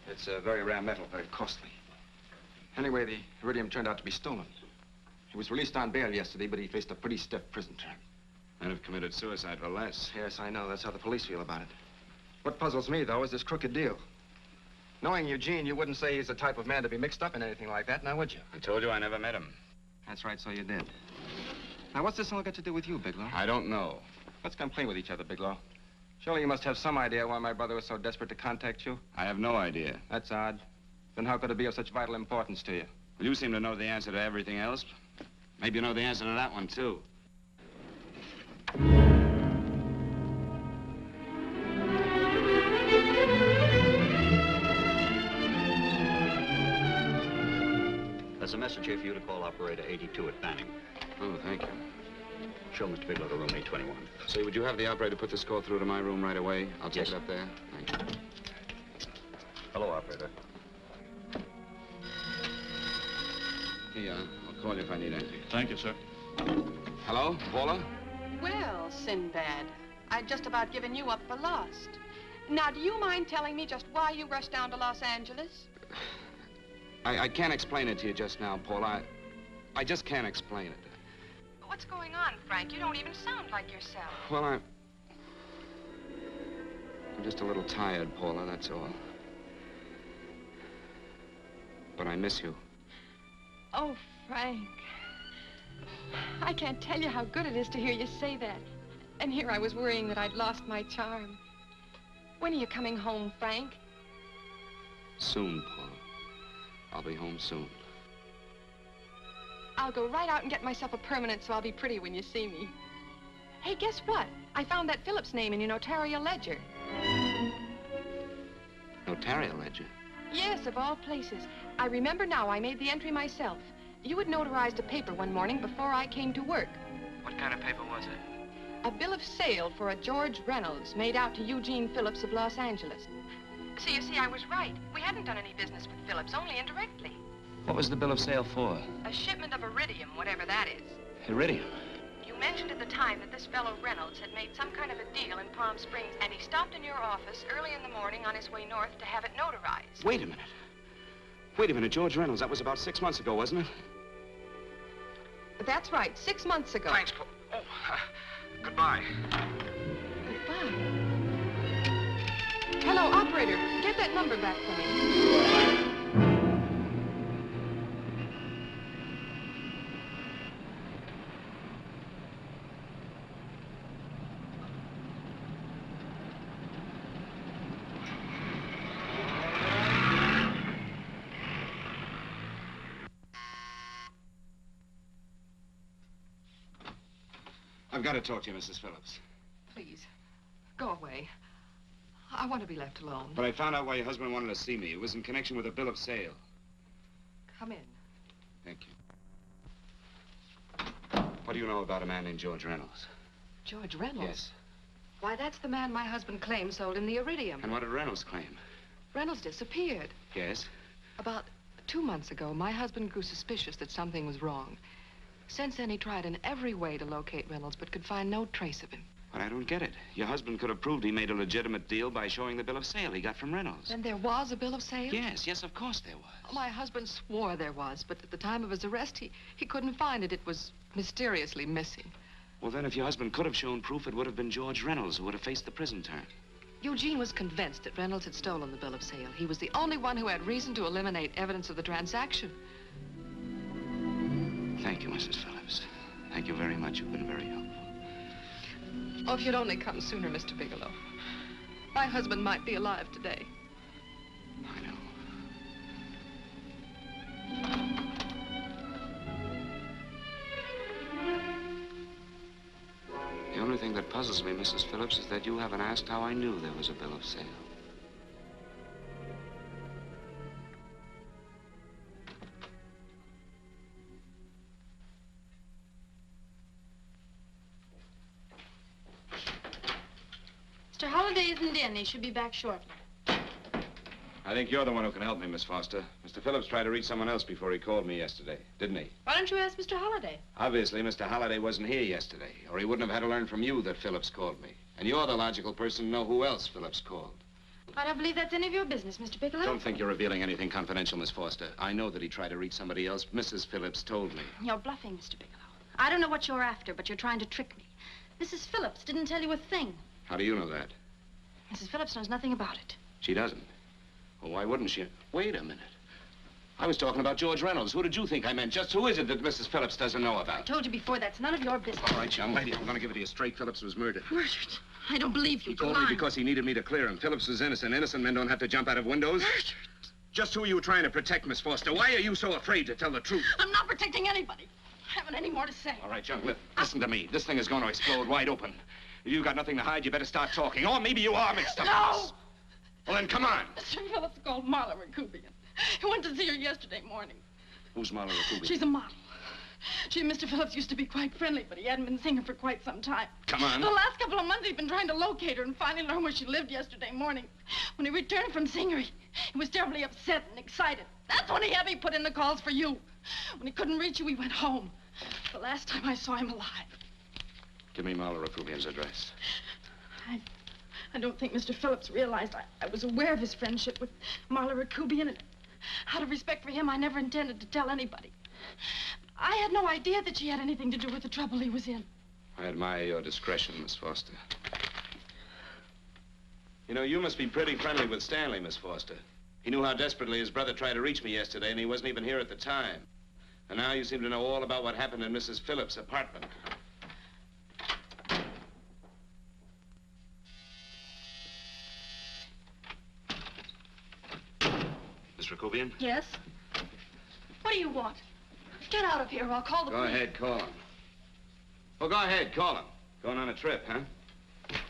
It's a very rare metal, very costly. Anyway, the iridium turned out to be stolen. He was released on bail yesterday, but he faced a pretty stiff prison term. And have committed suicide for less. Yes, I know. That's how the police feel about it. What puzzles me, though, is this crooked deal. Knowing Eugene, you wouldn't say he's the type of man to be mixed up in anything like that, now would you? I told you I never met him. That's right, so you did. Now, what's this all got to do with you, Bigelow? I don't know. Let's come clean with each other, Bigelow. Surely you must have some idea why my brother was so desperate to contact you. I have no idea. That's odd. Then how could it be of such vital importance to you? Well, you seem to know the answer to everything else. Maybe you know the answer to that one, too. There's a message here for you to call operator 82 at Banning. Oh, thank you. Show Mr. Bigelow to room 821. Say, would you have the operator put this call through to my room right away? I'll take Yes. it up there. Thank you. Hello, operator. Here you are. I'll call you if I need anything. Thank you, sir. Hello, Paula? Well, Sinbad, I'd just about given you up for lost. Now, do you mind telling me just why you rushed down to Los Angeles? I can't explain it to you just now, Paula. I just can't explain it. What's going on, Frank? You don't even sound like yourself. Well, I'm just a little tired, Paula, that's all. But I miss you. Oh, Frank. I can't tell you how good it is to hear you say that. And here I was worrying that I'd lost my charm. When are you coming home, Frank? Soon, Paula. I'll be home soon. I'll go right out and get myself a permanent so I'll be pretty when you see me. Hey, guess what? I found that Phillips name in your notarial ledger. Notarial ledger? Yes, of all places. I remember now I made the entry myself. You had notarized a paper one morning before I came to work. What kind of paper was it? A bill of sale for a George Reynolds made out to Eugene Phillips of Los Angeles. So you see, I was right. We hadn't done any business with Phillips, only indirectly. What was the bill of sale for? A shipment of iridium, whatever that is. Iridium. You mentioned at the time that this fellow Reynolds had made some kind of a deal in Palm Springs, and he stopped in your office early in the morning on his way north to have it notarized. Wait a minute. Wait a minute, George Reynolds. That was about 6 months ago, wasn't it? That's right, 6 months ago. Thanks, goodbye. Goodbye. Hello, operator. Get that number back for me. I've got to talk to you, Mrs. Phillips. Please, go away. I want to be left alone. But I found out why your husband wanted to see me. It was in connection with a bill of sale. Come in. Thank you. What do you know about a man named George Reynolds? George Reynolds? Yes. Why, that's the man my husband claims sold him the iridium. And what did Reynolds claim? Reynolds disappeared. Yes? About 2 months ago, my husband grew suspicious that something was wrong. Since then, he tried in every way to locate Reynolds, but could find no trace of him. But I don't get it. Your husband could have proved he made a legitimate deal by showing the bill of sale he got from Reynolds. Then there was a bill of sale? Yes, of course there was. My husband swore there was, but at the time of his arrest, he couldn't find it. It was mysteriously missing. Well, then, if your husband could have shown proof, it would have been George Reynolds who would have faced the prison term. Eugene was convinced that Reynolds had stolen the bill of sale. He was the only one who had reason to eliminate evidence of the transaction. Thank you, Mrs. Phillips. Thank you very much. You've been very helpful. Oh, if you'd only come sooner, Mr. Bigelow. My husband might be alive today. I know. The only thing thing that puzzles me, Mrs. Phillips, is that you haven't asked how I knew there was a bill of sale. Mr. Holliday isn't in. He should be back shortly. I think you're the one who can help me, Miss Foster. Mr. Phillips tried to reach someone else before he called me yesterday, didn't he? Why don't you ask Mr. Holliday? Obviously, Mr. Holliday wasn't here yesterday, or he wouldn't have had to learn from you that Phillips called me. And you're the logical person to know who else Phillips called. I don't believe that's any of your business, Mr. Bigelow. Don't think you're revealing anything confidential, Miss Foster. I know that he tried to reach somebody else. Mrs. Phillips told me. You're bluffing, Mr. Bigelow. I don't know what you're after, but you're trying to trick me. Mrs. Phillips didn't tell you a thing. How do you know that? Mrs. Phillips knows nothing about it. She doesn't. Well, why wouldn't she? Wait a minute. I was talking about George Reynolds. Who did you think I meant? Just who is it that Mrs. Phillips doesn't know I about? told you before, that's none of your business. All right, young lady, I'm going to give it to you straight. Phillips was murdered. Murdered? I don't believe you. He told me because he needed me to clear him. Phillips was innocent. Innocent men don't have to jump out of windows. Murdered? Just who are you trying to protect, Miss Foster? Why are you so afraid to tell the truth? I'm not protecting anybody. I haven't any more to say. All right, young, listen to me. This thing is going to explode wide open. If you've got nothing to hide, you better start talking. Or maybe you are mixed up. No! Well, then, come on. Mr. Phillips called Marla Rakubian. He went to see her yesterday morning. Who's Marla Rakubian? She's a model. She and Mr. Phillips used to be quite friendly, but he hadn't been seeing her for quite some time. Come on. The last couple of months, he'd been trying to locate her and finally learn where she lived yesterday morning. When he returned from seeing her, he was terribly upset and excited. That's when he had me put in the calls for you. When he couldn't reach you, he went home. The last time I saw him alive. Give me Marla Rakubian's address. I don't think Mr. Phillips realized I was aware of his friendship with Marla Rakubian, and out of respect for him, I never intended to tell anybody. I had no idea that she had anything to do with the trouble he was in. I admire your discretion, Miss Foster. You know, you must be pretty friendly with Stanley, Miss Foster. He knew how desperately his brother tried to reach me yesterday, and he wasn't even here at the time. And now you seem to know all about what happened in Mrs. Phillips' apartment. Miss Rakubian? Yes? What do you want? Get out of here or I'll call the police. Go ahead, call him. Well, go ahead, call him. Going on a trip, huh?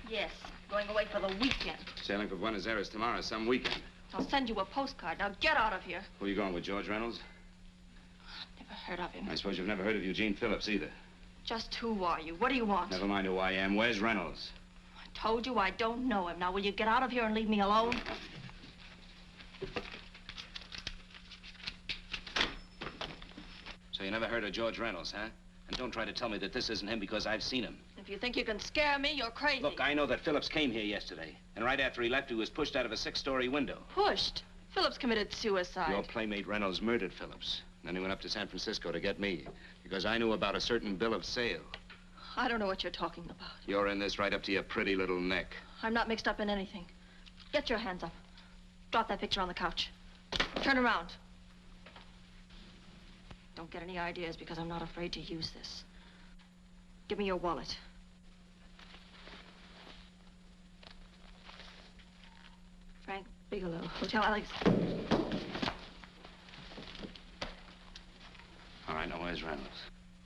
Yes, going away for the weekend. Sailing for Buenos Aires tomorrow, some weekend. I'll send you a postcard. Now get out of here. Who are you going with, George Reynolds? Never heard of him. I suppose you've never heard of Eugene Phillips either. Just who are you? What do you want? Never mind who I am. Where's Reynolds? I told you I don't know him. Now will you get out of here and leave me alone? So you never heard of George Reynolds, huh? And don't try to tell me that this isn't him because I've seen him. If you think you can scare me, you're crazy. Look, I know that Phillips came here yesterday. And right after he left, he was pushed out of a 6-story window. Pushed? Phillips committed suicide. Your playmate Reynolds murdered Phillips. Then he went up to San Francisco to get me. Because I knew about a certain bill of sale. I don't know what you're talking about. You're in this right up to your pretty little neck. I'm not mixed up in anything. Get your hands up. Drop that picture on the couch. Turn around. Don't get any ideas because I'm not afraid to use this. Give me your wallet. Frank Bigelow, Hotel Alex. All right, now where's Reynolds?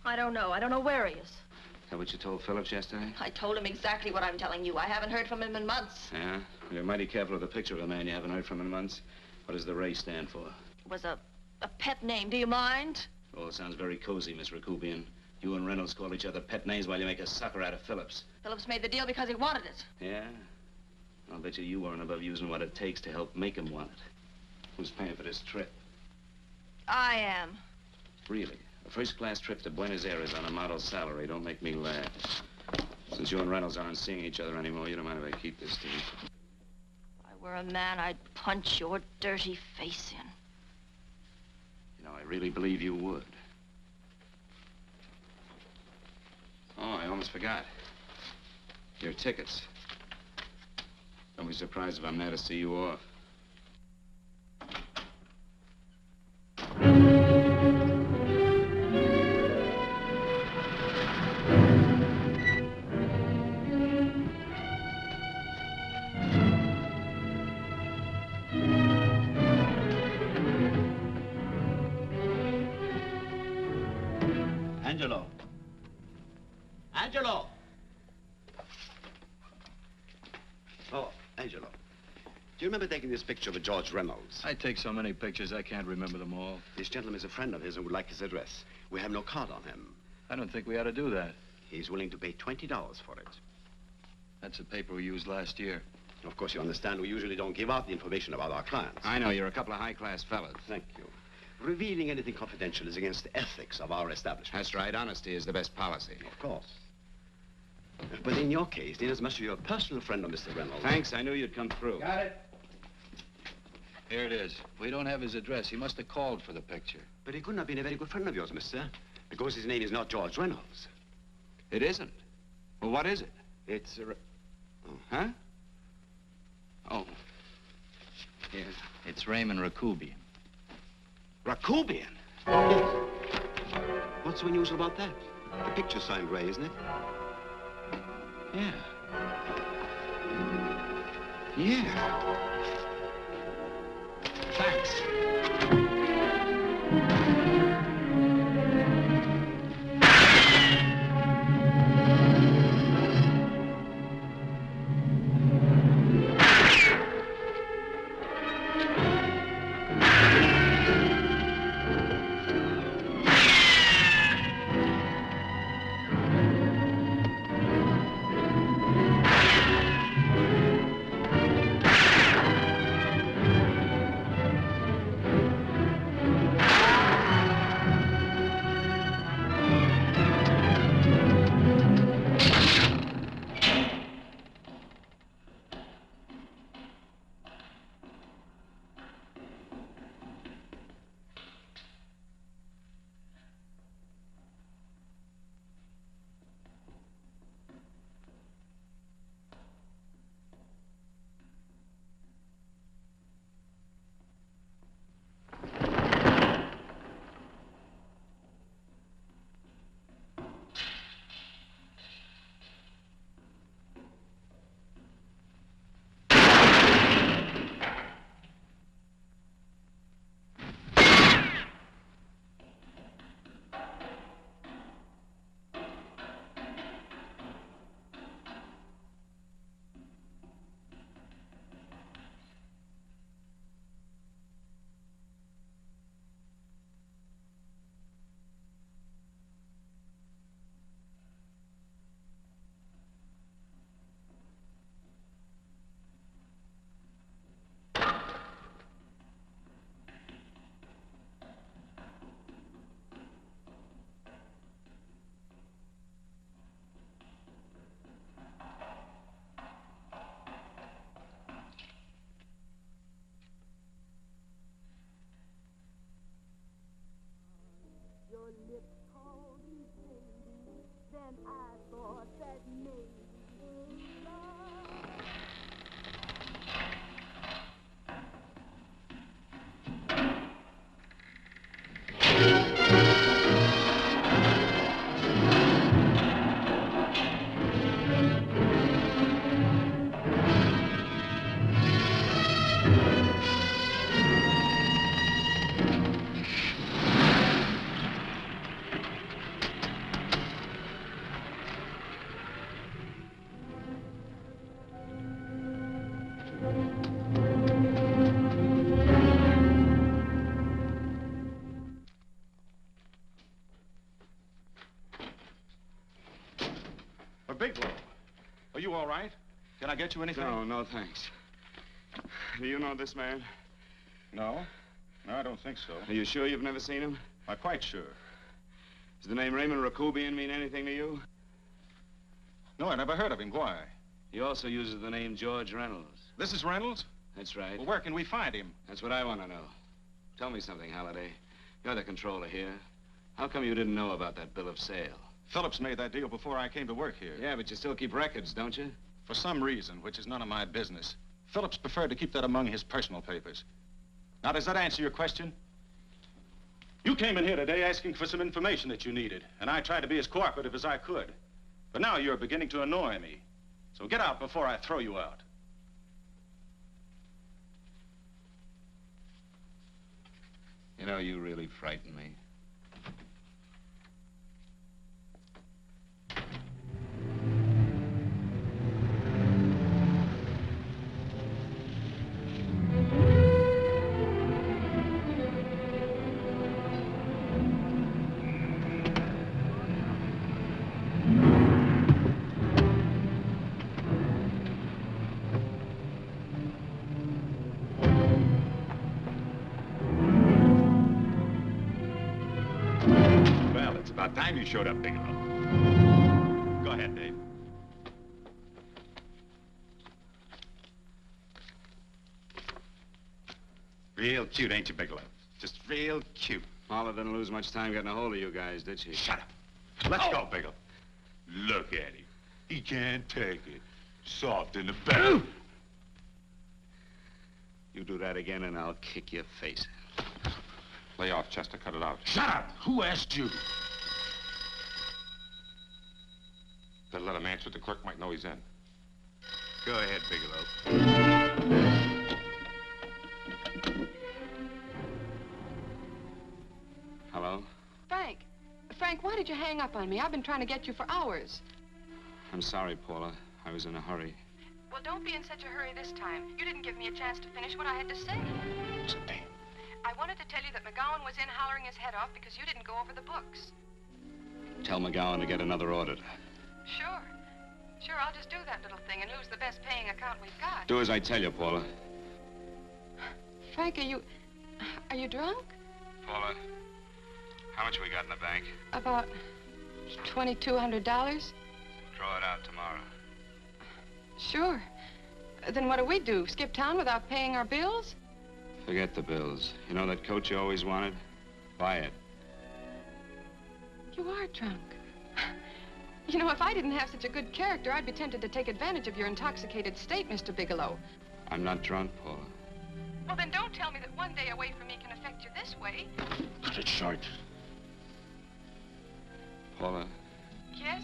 I don't know. I don't know where he is. Is that what you told Phillips yesterday? I told him exactly what I'm telling you. I haven't heard from him in months. Yeah? You're mighty careful of the picture of a man you haven't heard from in months. What does the Ray stand for? It was a pet name. Do you mind? Oh, it sounds very cozy, Miss Rakubian. You and Reynolds call each other pet names while you make a sucker out of Phillips. Phillips made the deal because he wanted it. Yeah? I'll bet you weren't above using what it takes to help make him want it. Who's paying for this trip? I am. Really? A first-class trip to Buenos Aires on a model salary. Don't make me laugh. Since you and Reynolds aren't seeing each other anymore, you don't mind if I keep this, do you? If I were a man, I'd punch your dirty face in. You know, I really believe you would. Oh, I almost forgot. Your tickets. Don't be surprised if I'm there to see you off. Angelo. Angelo! you remember taking this picture of George Reynolds? I take so many pictures, I can't remember them all. This gentleman is a friend of his and would like his address. We have no card on him. I don't think we ought to do that. He's willing to pay $20 for it. That's the paper we used last year. Of course, you understand, we usually don't give out the information about our clients. I know, you're a couple of high-class fellas. Thank you. Revealing anything confidential is against the ethics of our establishment. That's right. Honesty is the best policy. Of course. But in your case, inasmuch as you're a personal friend of Mr. Reynolds... Thanks. I knew you'd come through. Got it. Here it is. We don't have his address. He must have called for the picture. But he couldn't have been a very good friend of yours, mister, because his name is not George Reynolds. It isn't? Well, what is it? It's a... Huh? Oh. Here. It's Raymond Rakubian. Rakubian? What's so unusual about that? The picture's signed Ray, isn't it? Yeah. Yeah. Thanks. Your lips called me baby, then I thought that maybe love. Bigelow, are you all right? Can I get you anything? No, thanks. Do you know this man? No. No, I don't think so. Are you sure you've never seen him? I'm quite sure. Does the name Raymond Rakubian mean anything to you? No, I never heard of him. Why? He also uses the name George Reynolds. This is Reynolds? That's right. Well, where can we find him? That's what I want to know. Tell me something, Halliday. You're the controller here. How come you didn't know about that bill of sale? Phillips made that deal before I came to work here. Yeah, but you still keep records, don't you? For some reason, which is none of my business, Phillips preferred to keep that among his personal papers. Now, does that answer your question? You came in here today asking for some information that you needed, and I tried to be as cooperative as I could. But now you're beginning to annoy me. So get out before I throw you out. You know, you really frighten me. about time you showed up, Bigelow. Go ahead, Dave. Real cute, ain't you, Bigelow? Just real cute. Paula didn't lose much time getting a hold of you guys, did she? Shut up. Let's go, Bigelow. Look at him. He can't take it. Soft in the back. You do that again and I'll kick your face. Lay off, Chester. Cut it out. Shut up! Who asked you? Better let him answer. The clerk might know he's in. Go ahead, Bigelow. Hello? Frank. Frank, why did you hang up on me? I've been trying to get you for hours. I'm sorry, Paula. I was in a hurry. Well, don't be in such a hurry this time. You didn't give me a chance to finish what I had to say. I wanted to tell you that McGowan was in hollering his head off because you didn't go over the books. Tell McGowan to get another auditor. Sure. Sure, I'll just do that little thing and lose the best paying account we've got. Do as I tell you, Paula. Frank, are you drunk? Paula, how much we got in the bank? About $2,200. Draw it out tomorrow. Sure. Then what do? Skip town without paying our bills? Forget the bills. You know that coat you always wanted? Buy it. You are drunk. You know, if I didn't have such a good character, I'd be tempted to take advantage of your intoxicated state, Mr. Bigelow. I'm not drunk, Paula. Well, then don't tell me that one day away from me can affect you this way. Cut it short. Paula, Yes?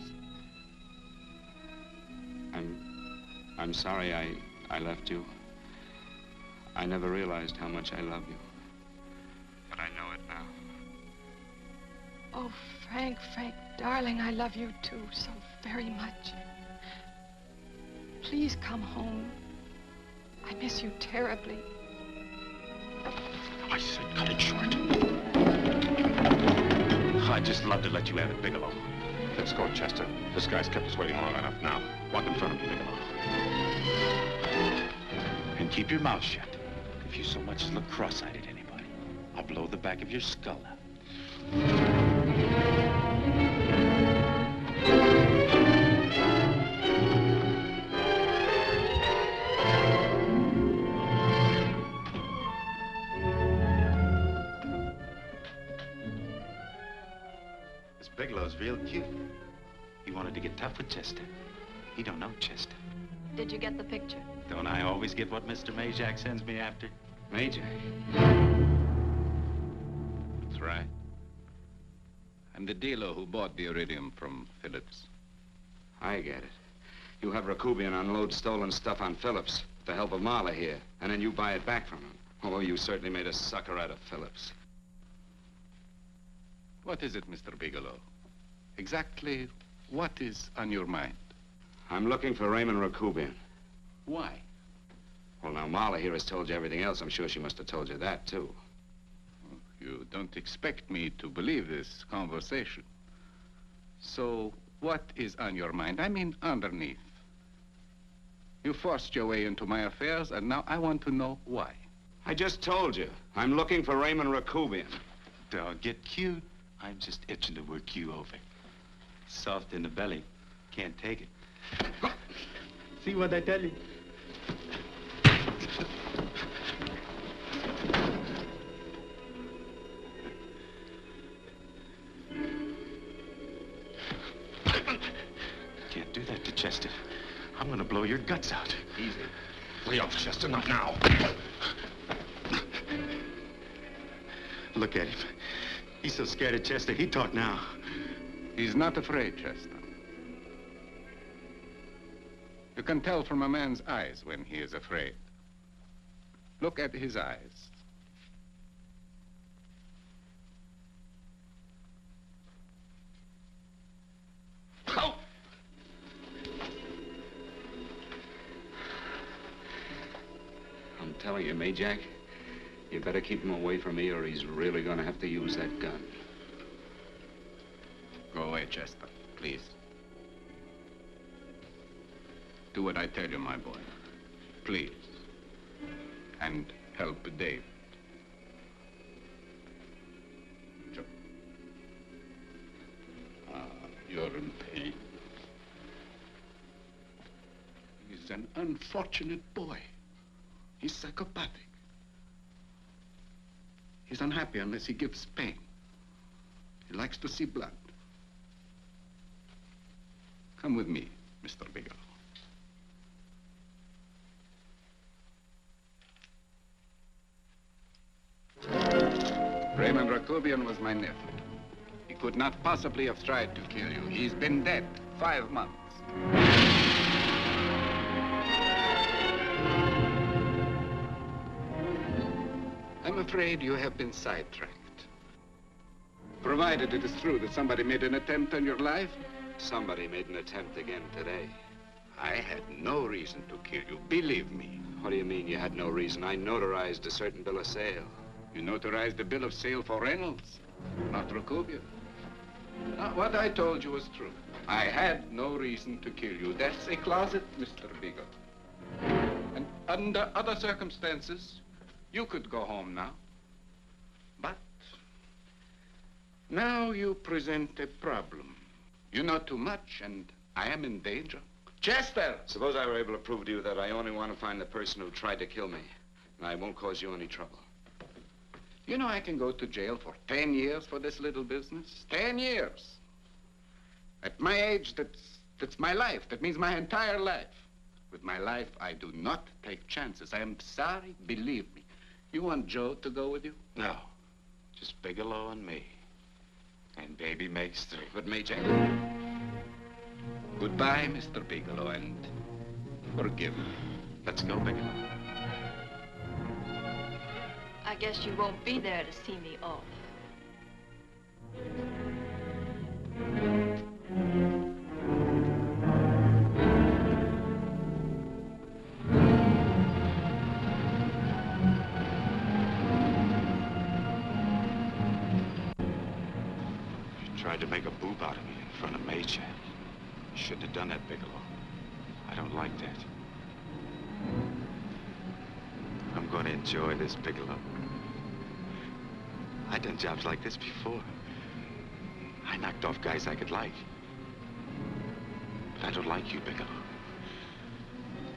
I'm sorry I left you. I never realized how much I love you. But I know it now. Oh, Frank, darling, I love you too so very much. Please come home. I miss you terribly. I said cut it short. I'd just love to let you have it, Bigelow. Let's go, Chester. This guy's kept us waiting long enough now. Walk in front of me, Bigelow. And keep your mouth shut. If you so much as look cross-eyed at anybody, I'll blow the back of your skull out. This Bigelow's real cute. He wanted to get tough with Chester. He don't know Chester. Did you get the picture? Don't I always get what Mr. Majak sends me after? Majak? That's right. I'm the dealer who bought the iridium from Phillips. I get it. You have Rakubian unload stolen stuff on Phillips with the help of Marla here, and then you buy it back from him. Oh, you certainly made a sucker out of Phillips. What is it, Mr. Bigelow? Exactly what is on your mind? I'm looking for Raymond Rakubian. Why? Well, now, Marla here has told you everything else. I'm sure she must have told you that, too. You don't expect me to believe this conversation. So, what is on your mind? I mean, underneath. You forced your way into my affairs, and now I want to know why. I just told you. I'm looking for Raymond Rakubian. Don't get cute. I'm just itching to work you over. Soft in the belly. Can't take it. See what I tell you? Can't do that to Chester. I'm gonna blow your guts out. Easy. Lay off, Chester, not now. Look at him. He's so scared of Chester, he talk now. He's not afraid, Chester. You can tell from a man's eyes when he is afraid. Look at his eyes. Oh! I'm telling you, Majak, you better keep him away from me or he's really going to have to use that gun. Go away, Chester, please. Do what I tell you, my boy. Please. And help Dave. unfortunate boy. He's psychopathic. He's unhappy unless he gives pain. He likes to see blood. Come with me, Mr. Bigelow. Raymond Rakubian was my nephew. He could not possibly have tried to kill you. He's been dead 5 months. I'm afraid you have been sidetracked. Provided it is true that somebody made an attempt on your life. Somebody made an attempt again today. I had no reason to kill you, believe me. What do you mean you had no reason? I notarized a certain bill of sale. You notarized the bill of sale for Reynolds, not Rakubian. What I told you was true. I had no reason to kill you. That's a closet, Mr. Bigelow. And under other circumstances, you could go home now. But now you present a problem. You know too much, and I am in danger. Chester! Suppose I were able to prove to you that I only want to find the person who tried to kill me, and I won't cause you any trouble. You know I can go to jail for 10 years for this little business. 10 years. At my age, that's my life. That means my entire life. With my life, I do not take chances. I am sorry, believe me. You want Joe to go with you? No. Just Bigelow and me. And baby makes 3. But Major, goodbye, Mr. Bigelow, and forgive me. Let's go, Bigelow. I guess you won't be there to see me off. You tried to make a boob out of me in front of Major. You shouldn't have done that, Bigelow. I don't like that. I'm going to enjoy this, Bigelow. I've done jobs like this before. I knocked off guys I could like. But I don't like you, Bigelow.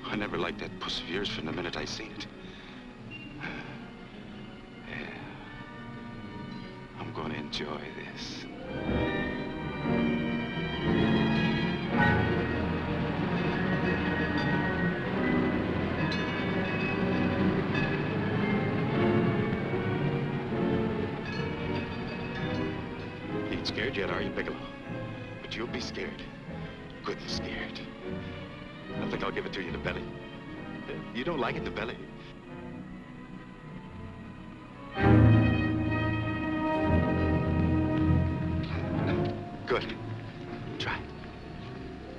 I never liked that puss of yours from the minute I seen it. Yeah. I'm going to enjoy this. Scared yet, are you, Bigelow? But you'll be scared. Good and scared. I think I'll give it to you in the belly. You don't like it in the belly? Good. Try it.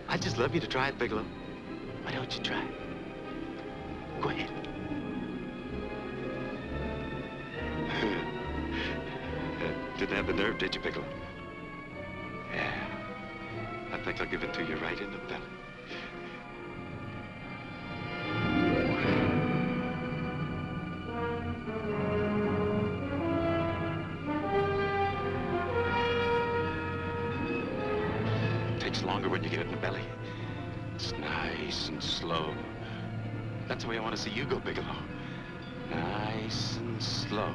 I'd just love you to try it, Bigelow. Why don't you try it? Go ahead. Didn't have the nerve, did you, Bigelow? Yeah. I think I'll give it to you right in the belly. It takes longer when you get it in the belly. It's nice and slow. That's the way I want to see you go, Bigelow. Nice and slow.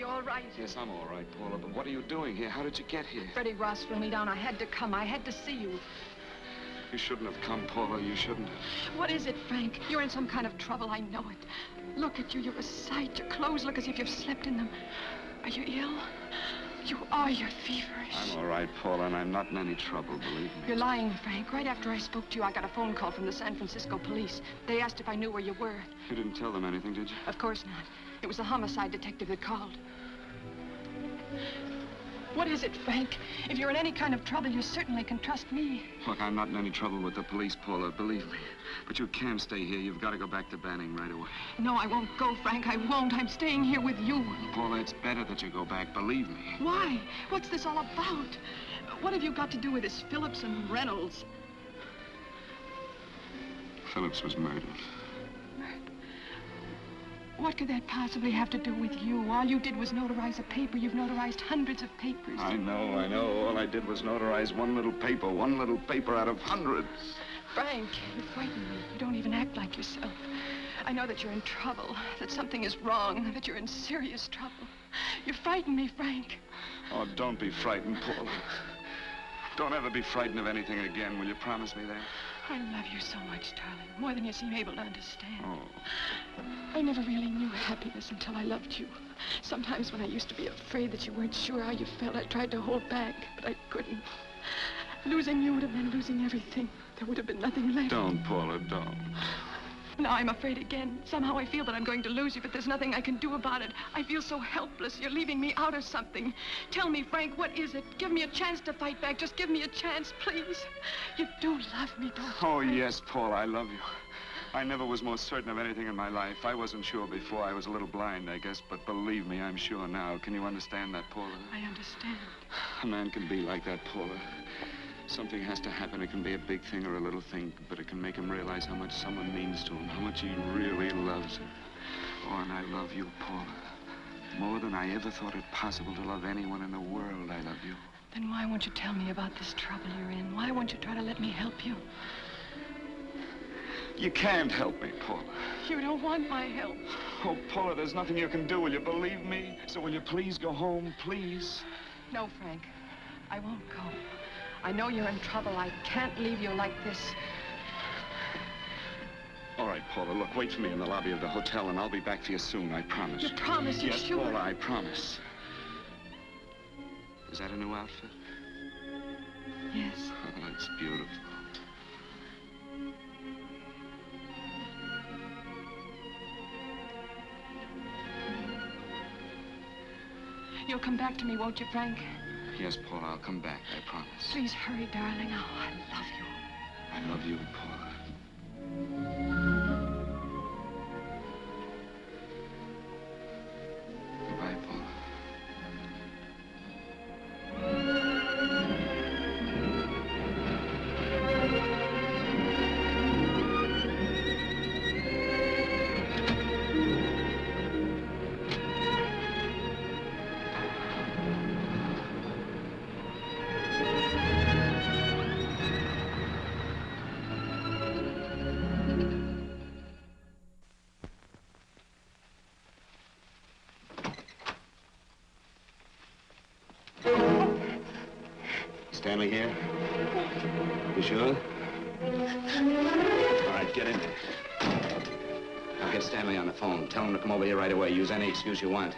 all right? Yes, I'm all right, Paula, but what are you doing here? How did you get here? Freddie Ross flew me down. I had to come. I had to see you. You shouldn't have come, Paula. You shouldn't have. What is it, Frank? You're in some kind of trouble. I know it. Look at you. You're a sight. Your clothes look as if you've slept in them. Are you ill? You are. You're feverish. I'm all right, Paula, and I'm not in any trouble, believe me. You're lying, Frank. Right after I spoke to you, I got a phone call from the San Francisco police. They asked if I knew where you were. You didn't tell them anything, did you? Of course not. It was the homicide detective that called. What is it, Frank? If you're in any kind of trouble, you certainly can trust me. Look, I'm not in any trouble with the police, Paula, believe me. But you can't stay here. You've got to go back to Banning right away. No, I won't go, Frank. I won't. I'm staying here with you. Paula, it's better that you go back, believe me. Why? What's this all about? What have you got to do with this Phillips and Reynolds? Phillips was murdered. What could that possibly have to do with you? All you did was notarize a paper. You've notarized hundreds of papers. I know. All I did was notarize one little paper out of hundreds. Frank, you frighten me. You don't even act like yourself. I know that you're in trouble, that something is wrong, that you're in serious trouble. You frighten me, Frank. Oh, don't be frightened, Paula. Don't ever be frightened of anything again. Will you promise me that? I love you so much, darling, more than you seem able to understand. Oh. I never really knew happiness until I loved you. Sometimes when I used to be afraid that you weren't sure how you felt, I tried to hold back, but I couldn't. Losing you would have been losing everything. There would have been nothing left. Don't, Paula, don't. Now I'm afraid again. Somehow I feel that I'm going to lose you, but there's nothing I can do about it. I feel so helpless. You're leaving me out of something. Tell me, Frank, what is it? Give me a chance to fight back. Just give me a chance, please. You do love me, don't you? Oh, yes, Paula, I love you. I never was more certain of anything in my life. I wasn't sure before. I was a little blind, I guess, but believe me, I'm sure now. Can you understand that, Paula? I understand. A man can be like that, Paula. Something has to happen. It can be a big thing or a little thing, but it can make him realize how much someone means to him, how much he really loves her. Oh, and I love you, Paula. More than I ever thought it possible to love anyone in the world, I love you. Then why won't you tell me about this trouble you're in? Why won't you try to let me help you? You can't help me, Paula. You don't want my help. Oh, Paula, there's nothing you can do. Will you believe me? So will you please go home, please? No, Frank. I won't go. I know you're in trouble. I can't leave you like this. All right, Paula, look, wait for me in the lobby of the hotel, and I'll be back for you soon, I promise. You promise? You're yes, sure? Paula, I promise. Is that a new outfit? Yes. Oh, it's beautiful. You'll come back to me, won't you, Frank? Yes, Paula, I'll come back, I promise. Please hurry, darling. Oh, I love you. I love you, Paula. Goodbye, Paula. Stanley here? You sure? All right, get in there. I'll get Stanley on the phone. Tell him to come over here right away. Use any excuse you want.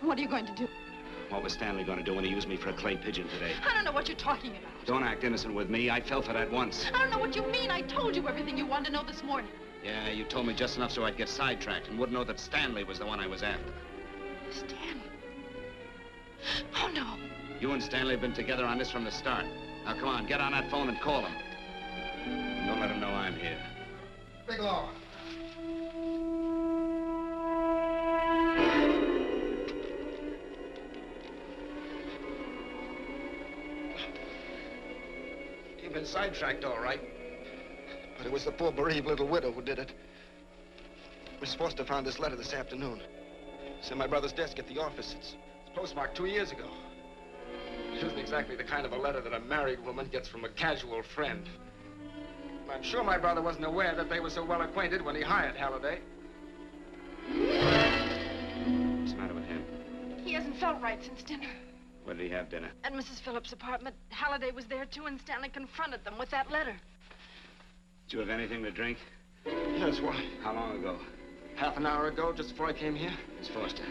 What are you going to do? What was Stanley going to do when he used me for a clay pigeon today? I don't know what you're talking about. Don't act innocent with me. I fell for that once. I don't know what you mean. I told you everything you wanted to know this morning. Yeah, you told me just enough so I'd get sidetracked and wouldn't know that Stanley was the one I was after. Stanley? Oh, no. You and Stanley have been together on this from the start. Now, come on, get on that phone and call him. Don't let him know I'm here. Bigelow. You've been sidetracked, all right. But it was the poor bereaved little widow who did it. Miss Foster found this letter this afternoon. It's in my brother's desk at the office. It's postmarked 2 years ago. It isn't exactly the kind of a letter that a married woman gets from a casual friend. I'm sure my brother wasn't aware that they were so well acquainted when he hired Halliday. What's the matter with him? hadn't felt right since dinner. Where did he have dinner? At Mrs. Phillips' apartment. Halliday was there, too, and Stanley confronted them with that letter. Did you have anything to drink? Yes, why? How long ago? Half an hour ago, just before I came here. Miss Foster,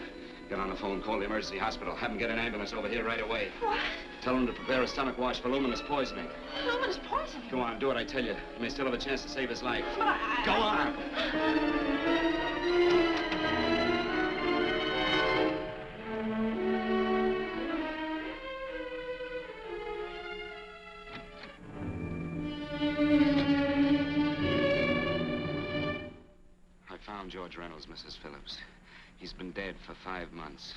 get on the phone, call the emergency hospital. Have them get an ambulance over here right away. What? Tell them to prepare a stomach wash for luminous poisoning. Luminous poisoning? Go on, do what I tell you. You may still have a chance to save his life. But Go on! I found George Reynolds, Mrs. Phillips. He's been dead for 5 months.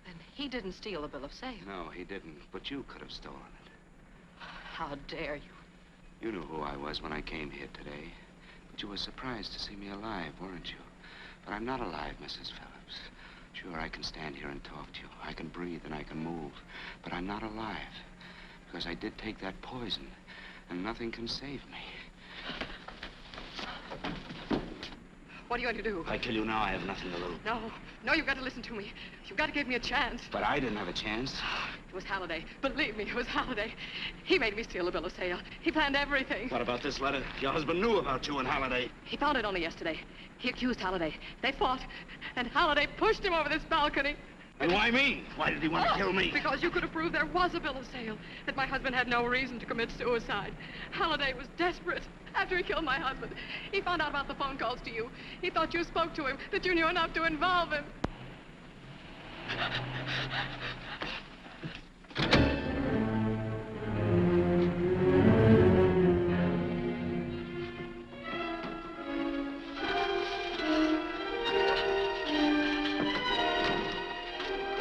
Then he didn't steal the bill of sale. No, he didn't. But you could have stolen it. How dare you? You knew who I was when I came here today. But you were surprised to see me alive, weren't you? But I'm not alive, Mrs. Phillips. Sure, I can stand here and talk to you. I can breathe and I can move. But I'm not alive. Because I did take that poison. And nothing can save me. What are you going to do? I tell you now, I have nothing to lose. No, you've got to listen to me. You've got to give me a chance. But I didn't have a chance. It was Halliday. Believe me, it was Halliday. He made me steal the bill of sale. He planned everything. What about this letter? Your husband knew about you and Halliday. He found it only yesterday. He accused Halliday. They fought, and Halliday pushed him over this balcony. And why me? Why did he want to kill me? Because you could have proved there was a bill of sale, that my husband had no reason to commit suicide. Halliday was desperate. After he killed my husband, he found out about the phone calls to you. He thought you spoke to him, that you knew enough to involve him.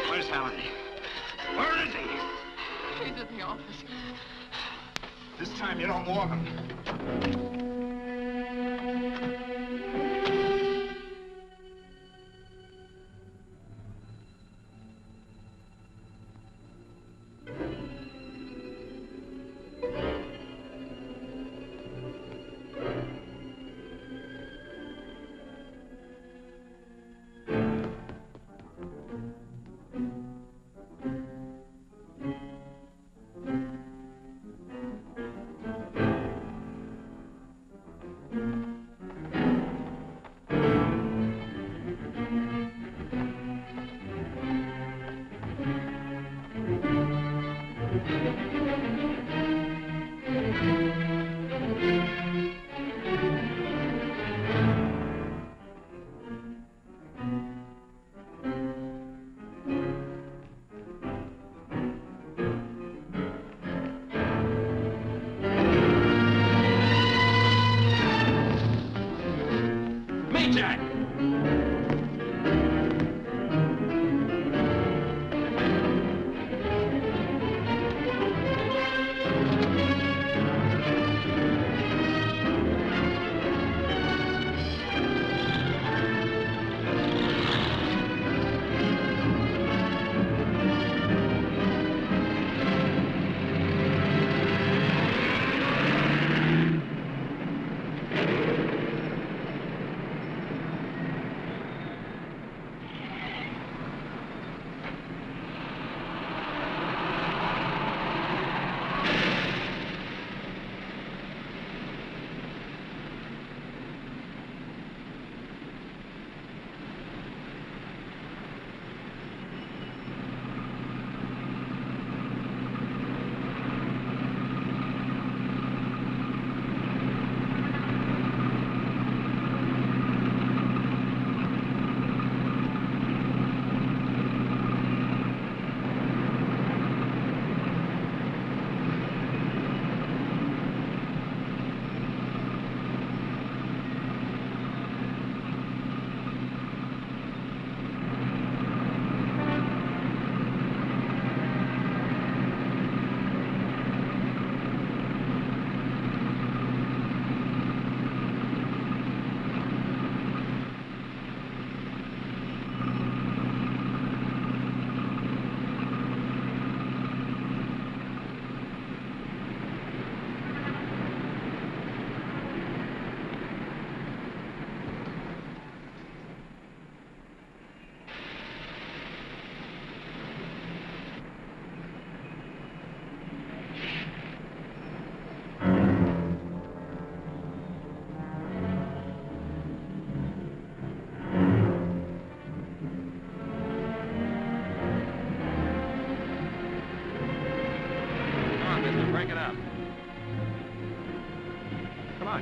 Where's Halliday? Where is he? He's in the office. This time you don't warn him.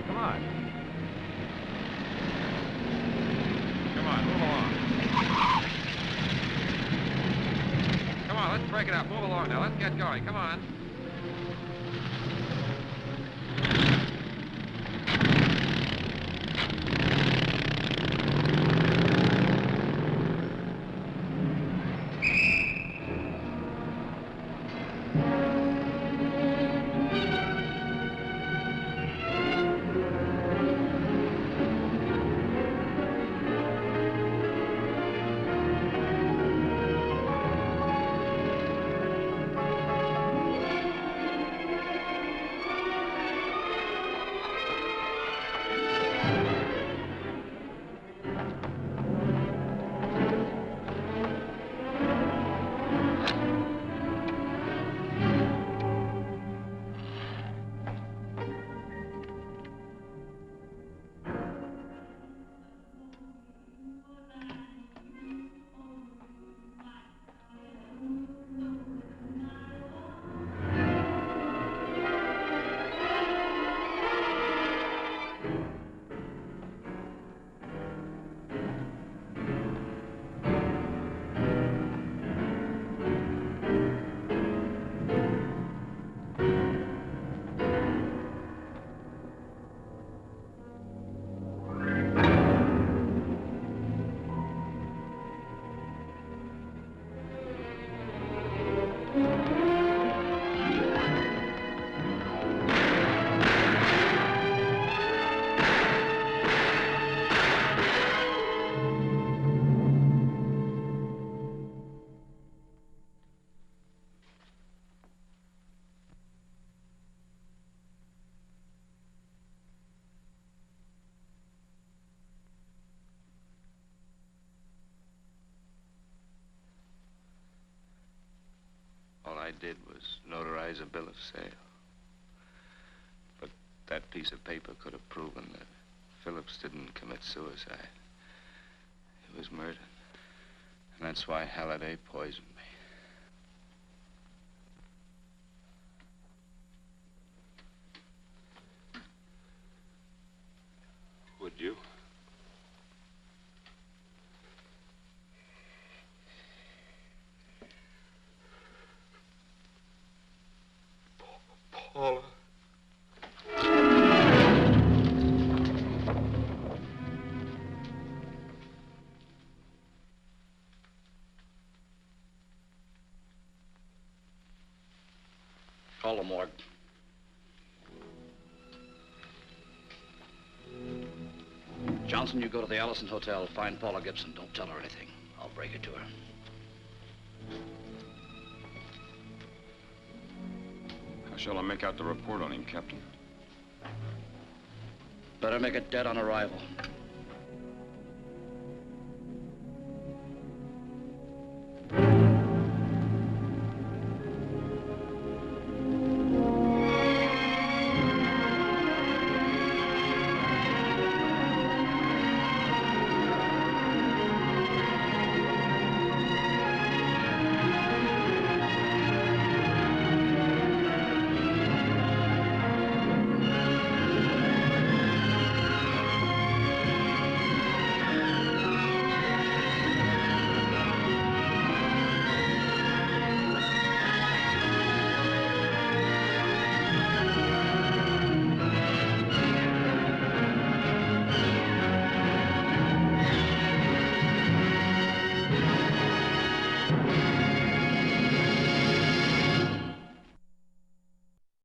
on, come on. Come on, move along. Come on, let's break it up. Move along now. Let's get going. Come on. All I did was notarize a bill of sale. But that piece of paper could have proven that Phillips didn't commit suicide. He was murdered. And that's why Halliday poisoned me. Would you? Paula. Call the morgue. Johnson, you go to the Allison Hotel, find Paula Gibson. Don't tell her anything. I'll break it to her. How shall I make out the report on him, Captain? Better make it dead on arrival.